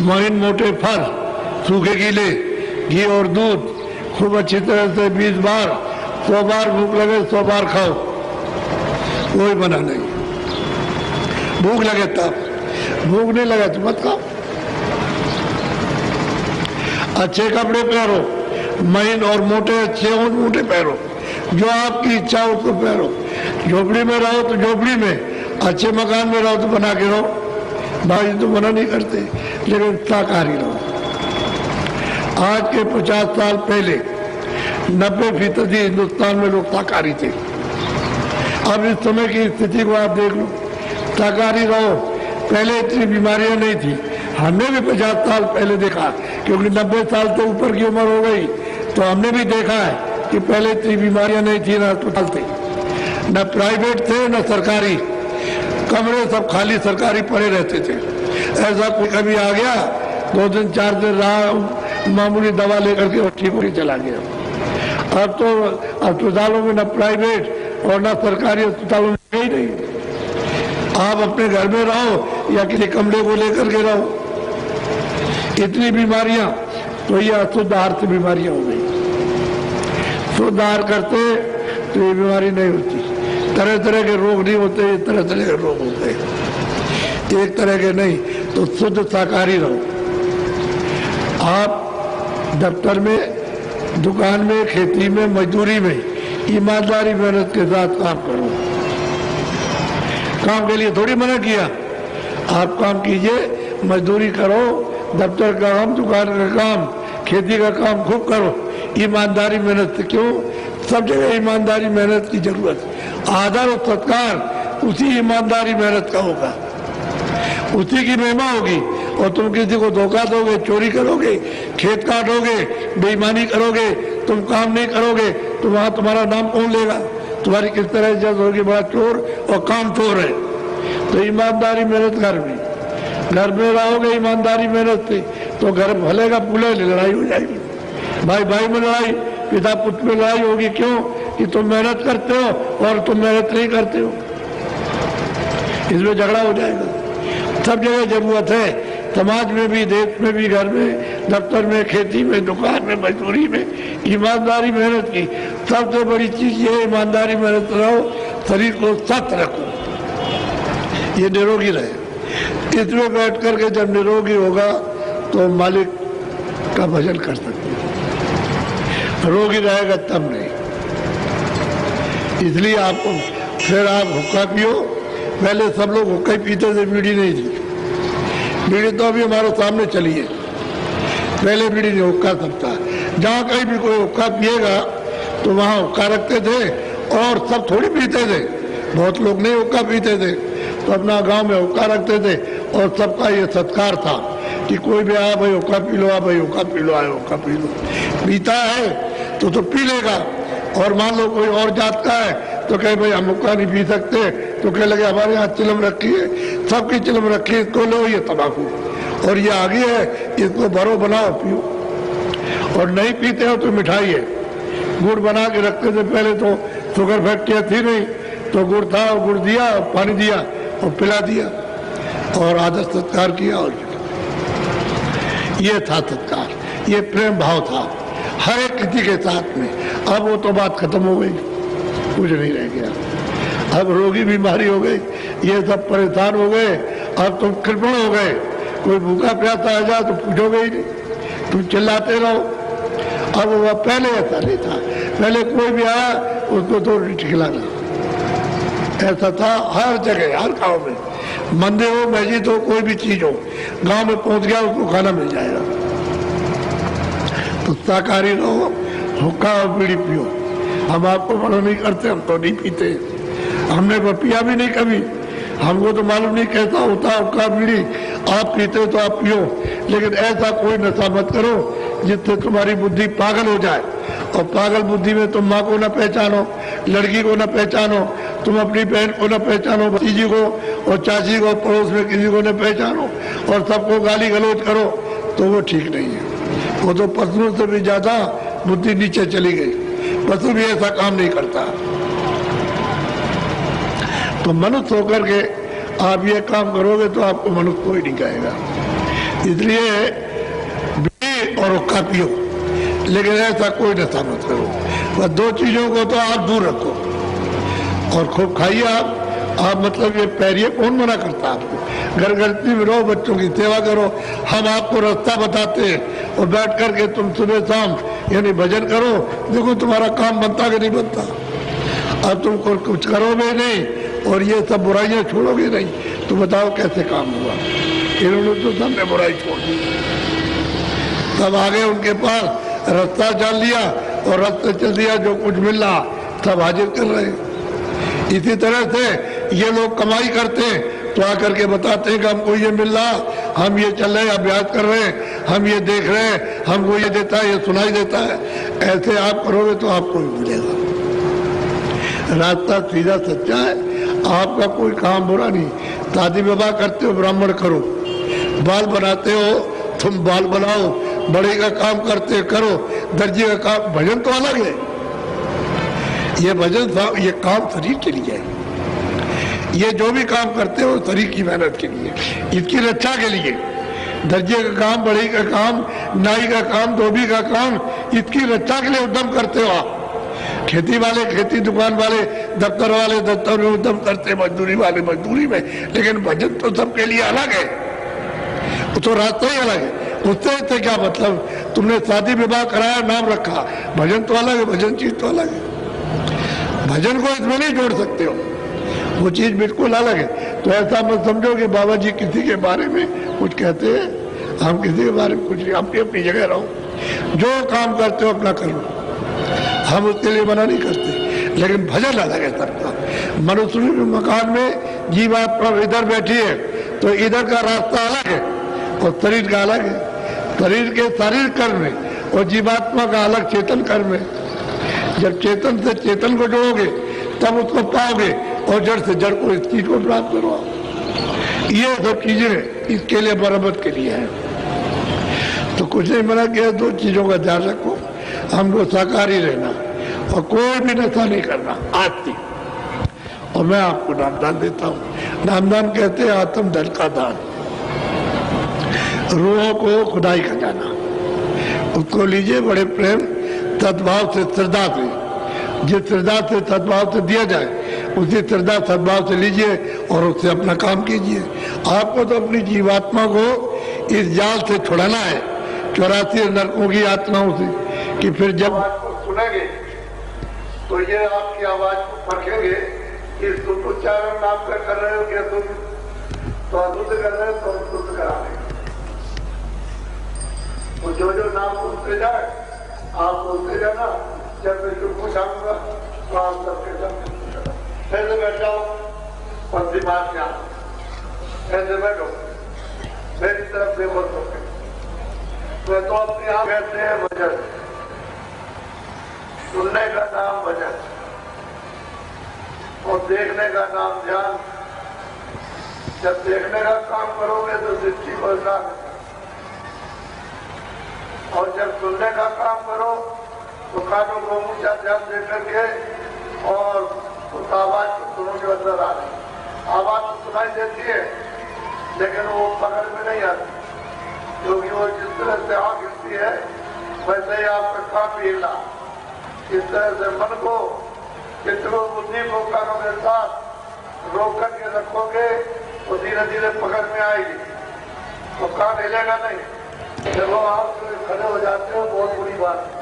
महीन मोटे फल, सूखे गीले, घी और दूध खूब अच्छी तरह से 20 बार, 100 बार भूख लगे 100 बार खाओ, कोई मना नहीं। भूख लगे तब, भूख नहीं लगे तो मत खाओ। अच्छे कपड़े पहनो, महीन और मोटे, अच्छे और मोटे पहनो, जो आपकी इच्छा हो उसको पहनो। झोपड़ी में रहो तो झोपड़ी में, अच्छे मकान में रहो तो बना के रहो, भाई तो मना नहीं करते, लेकिन शाकाहारी रहो। आज के 50 साल पहले 90% हिंदुस्तान में लोग शाकाहारी थे। अब इस समय की स्थिति को आप देख लो, शाकाहारी रहो। पहले इतनी बीमारियां नहीं थी, हमने भी 50 साल पहले देखा, क्योंकि 90 साल से ऊपर की उम्र हो गई, तो हमने भी देखा है कि पहले इतनी बीमारियां नहीं थी, ना अस्पताल थे, न प्राइवेट थे न सरकारी, कमरे सब खाली सरकारी पड़े रहते थे। ऐसा कोई कभी आ गया 2 दिन 4 दिन रहा, मामूली दवा लेकर के और ठीक होकर चला गया। अब तो अस्पतालों में न प्राइवेट और न सरकारी अस्पतालों में ही नहीं। आप अपने घर में रहो या किसी कमरे को लेकर के रहो, इतनी बीमारियां, तो ये अशुद्ध आहार से बीमारियां हो गई। शुद्ध आहार करते तो ये बीमारी नहीं होती, तरह तरह के रोग नहीं होते, तरह तरह के रोग होते हैं, एक तरह के नहीं। तो शुद्ध शाकाहारी रहो। आप दफ्तर में, दुकान में, खेती में, मजदूरी में ईमानदारी मेहनत के साथ काम करो। काम के लिए थोड़ी मना किया, आप काम कीजिए, मजदूरी करो, दफ्तर का काम, दुकान का काम, खेती का काम खूब करो, ईमानदारी मेहनत से। क्यों? सब जगह ईमानदारी मेहनत की जरूरत है। आदर और सत्कार उसी ईमानदारी मेहनत का होगा, उसी की महिमा होगी। और तुम किसी को धोखा दोगे, चोरी करोगे, खेत काटोगे, बेईमानी करोगे, तुम काम नहीं करोगे, तो वहां तुम्हारा नाम कौन लेगा? तुम्हारी किस तरह इज्जत होगी? बड़ा चोर और काम चोर है। तो ईमानदारी मेहनत घर में रहोगे ईमानदारी मेहनत से, तो घर भले का पुले लड़ाई हो जाएगी, भाई भाई में लड़ाई, पिता पुत्र में लड़ाई होगी। क्यों? कि तुम मेहनत करते हो और तुम मेहनत नहीं करते हो, इसमें झगड़ा हो जाएगा। सब जगह जरूरत है, समाज में भी, देश में भी, घर में, दफ्तर में, खेती में, दुकान में, मजदूरी में ईमानदारी मेहनत की। सबसे बड़ी चीज ये ईमानदारी मेहनत रहो, शरीर को स्वस्थ रखो, ये निरोगी रहे। इसमें बैठ करके जब निरोगी होगा तो मालिक का भजन कर सकते हैं, रोगी रहेगा तब नहीं। इसलिए आपको फिर आप हुक्का पियो। पहले सब लोग हुक्का ही पीते थे, बीड़ी नहीं थी। बीड़ी तो अभी हमारे सामने चली है, पहले बीड़ी नहीं, हुक्का सब था। जहाँ कहीं भी कोई हुक्का पिएगा तो वहाँ हुक्का रखते थे और सब थोड़ी पीते थे, बहुत लोग नहीं हुक्का पीते थे, तो अपना गांव में हुक्का रखते थे और सबका ये सत्कार था कि कोई भी आया भाई हुक्का पी लो, आ भाई हुक्का पी लो, आए हुक्का पी लो। पीता है तो पी लेगा, और मान लो कोई और जात का है तो कहे भाई हम हुक्का नहीं पी सकते, तो कहे लगे हमारे यहाँ चिलम रखी है, सबकी चिलम रखी है, इसको लो ये तंबाकू, और ये आगे है इसको भरो बनाओ पियो। और नहीं पीते हो तो मिठाई है, गुड़ बना के रखते थे पहले, तो शुगर फैक्ट्रियाँ थी नहीं, तो गुड़ था और गुड़ दिया और पानी दिया और पिला दिया और आदर सत्कार किया, और ये था सत्कार, ये प्रेम भाव था हर एक किसी के साथ में। अब वो तो बात खत्म हो गई, कुछ नहीं रह गया। अब रोगी बीमारी हो गई, ये सब परेशान हो गए, अब तुम कृपण हो गए, कोई भूखा प्यासा आ जाए तो पूछोगे ही नहीं, तुम चिल्लाते रहो। अब वह पहले ऐसा नहीं था, पहले कोई भी आया उसको तो खिलाना, ऐसा था हर जगह, हर गांव में, मंदिर हो मस्जिद हो कोई भी चीज हो, गांव में पहुंच गया उसको खाना मिल जाएगा। तो शाकाहारी रहो, हुक्का और बीड़ी पियो। हम आपको मना नहीं करते, हम तो नहीं पीते, हमने पिया भी नहीं कभी, हमको तो मालूम नहीं कैसा होता हुक्का बीड़ी। आप पीते हो तो आप पियो, लेकिन ऐसा कोई नशा मत करो जिससे तुम्हारी बुद्धि पागल हो जाए, और पागल बुद्धि में तुम माँ को न पहचानो, लड़की को न पहचानो, तुम अपनी बहन को न पहचानो, भतीजी को और चाची को, पड़ोस में किसी को न पहचानो, और सबको गाली गलौज करो, तो वो ठीक नहीं है। वो तो पशुओं से भी ज्यादा बुद्धि नीचे चली गई, पशु भी ऐसा काम नहीं करता। तो मनुष्य होकर के आप ये काम करोगे तो आपको मनुष्य कोई नहीं कहेगा। इसलिए बीड़ी और हुक्का पियो, लेकिन ऐसा कोई नशा मत करो। बस दो चीजों को तो आप दूर रखो, और खूब खाइए आप मतलब ये पैरिए, कौन मना करता आपको? घर गृहस्थी में रहो, बच्चों की सेवा करो, हम आपको रास्ता बताते हैं, और बैठ करके तुम सुबह शाम यानी भजन करो, देखो तुम्हारा काम बनता कि नहीं बनता। अब तुम कुछ करोगे नहीं और ये सब बुराइयां छोड़ोगे नहीं, तो बताओ कैसे काम होगा? इन्होंने तो सबने बुराई छोड़ दी, तब आगे उनके पास रास्ता जान लिया और रास्ते चल दिया, जो कुछ मिल रहा सब हाजिर कर रहे। इसी तरह से ये लोग कमाई करते हैं तो आकर के बताते हैं कि हमको ये मिल रहा, हम ये चल रहे हैं, अभ्यास कर रहे हैं, हम ये देख रहे हैं, हमको ये देता है, ये सुनाई देता है। ऐसे आप करोगे तो आपको भी मिलेगा। रास्ता सीधा सच्चा है, आपका कोई काम बुरा नहीं। शादी विवाह करते हो ब्राह्मण करो, बाल बनाते हो तुम बाल बनाओ, बड़े का काम करते करो, दर्जी का काम, भजन तो अलग है। ये भजन ये काम शरीर के लिए है, ये जो भी काम करते हो शरीर की मेहनत के लिए, इसकी रक्षा के लिए। दर्जे का काम, बढ़ई का काम, नाई का काम, धोबी का काम, इसकी रक्षा के लिए उद्यम करते हो आप। खेती वाले खेती, दुकान वाले, दफ्तर वाले दफ्तर में उद्यम करते, मजदूरी वाले मजदूरी में, लेकिन भजन तो सबके लिए अलग है, वो तो रास्ता ही अलग है। उससे क्या मतलब? तुमने शादी विवाह कराया, नाम रखा, भजन तो अलग है, भजन चीज तो अलग है। भजन को इसमें नहीं जोड़ सकते हो, वो चीज बिल्कुल अलग है। तो ऐसा मत समझो कि बाबा जी किसी के बारे में कुछ कहते हैं, हम किसी के बारे में कुछ नहीं, अपनी अपनी जगह रहो, जो काम करते हो अपना करो, हम उसके लिए मना नहीं करते। लेकिन भजन अलग है सबका। मनुष्य मकान में जीवात्मा इधर बैठी है तो इधर का रास्ता अलग है और शरीर का अलग है। शरीर के शारीरिक कर्म में और जीवात्मा का अलग चेतन कर्म है। जब चेतन से चेतन को जोड़ोगे तब उसको पाओगे, और जड़ से जड़ को, इस चीज को प्राप्त करो। ये सब चीजें इसके लिए बराबर के लिए है। तो कुछ नहीं मना किया, दो चीजों का ध्यान रखो, हमको शाकाहारी रहना और कोई भी नशा नहीं करना आती। और मैं आपको नामदान देता हूँ। नामदान कहते हैं आत्म धन का दान, रूहों को खुदाई का जाना। उसको लीजिए बड़े प्रेम सद्भाव से, श्रद्धा से, जिस श्रद्धा से सद्भाव से दिया जाए उसी श्रद्धा सद्भाव से लीजिए और उससे अपना काम कीजिए। आपको तो अपनी जीवात्मा को इस जाल से छुड़ाना है, 84 नरकों की आत्माओं से, कि फिर जब आपको सुनेंगे तो ये आपकी आवाज को परखेंगे कि तुम उच्चारण नाम कर रहे हो क्या, तुम तो अशुद्ध कर रहे हो तो शुद्ध करा देंगे। तो जो नाम सुनते जाए आप बोलते जाना, जब मैं तुम पूछाऊंगा तो आप सबके सामने फिर से बैठ जाओ और दिमाग क्या ऐसे बैठो मेरी तरफ देखो तो अपने आप कहते हैं वजन, सुनने का नाम वजन और देखने का नाम ध्यान। जब देखने का काम करोगे तो दृष्टि को ध्यान, और जब सुनने का काम करो तो कानों को ऊंचा ध्यान दे करके और उस आवाज को सुनो जो अंदर आ रही। आवाज तो सुनाई देती है लेकिन वो पकड़ में नहीं आती, क्योंकि वो जिस तरह से आग हिलती है वैसे ही आपका काम हिला। इस तरह से मन को, चित्रों बुद्धि को कानों के साथ रोक करके रखोगे तो धीरे धीरे पकड़ में आएगी, तो कान हिलेगा नहीं। जब आप खड़े हो जाते हो बहुत बुरी बात है,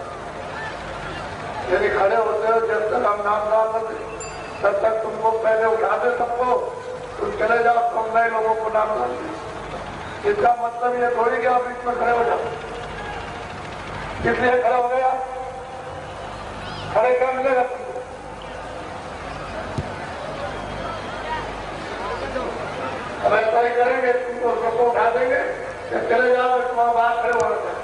यदि खड़े होते हो जब तक हम नाम ना लेते तब तक तुमको पहले उठाते सबको, तुम चले जाओ तुम नए लोगों को नाम डालते। इसका मतलब ये थोड़ी कि आप इसमें खड़े हो जाओ। किसलिए खड़े हो गए आप? खड़े कर मिलेगा तुमको। अब ऐसा ही करेंगे, तुमको सबको उठा देंगे, चले जाओ, तुम बाहर खड़े हो रहे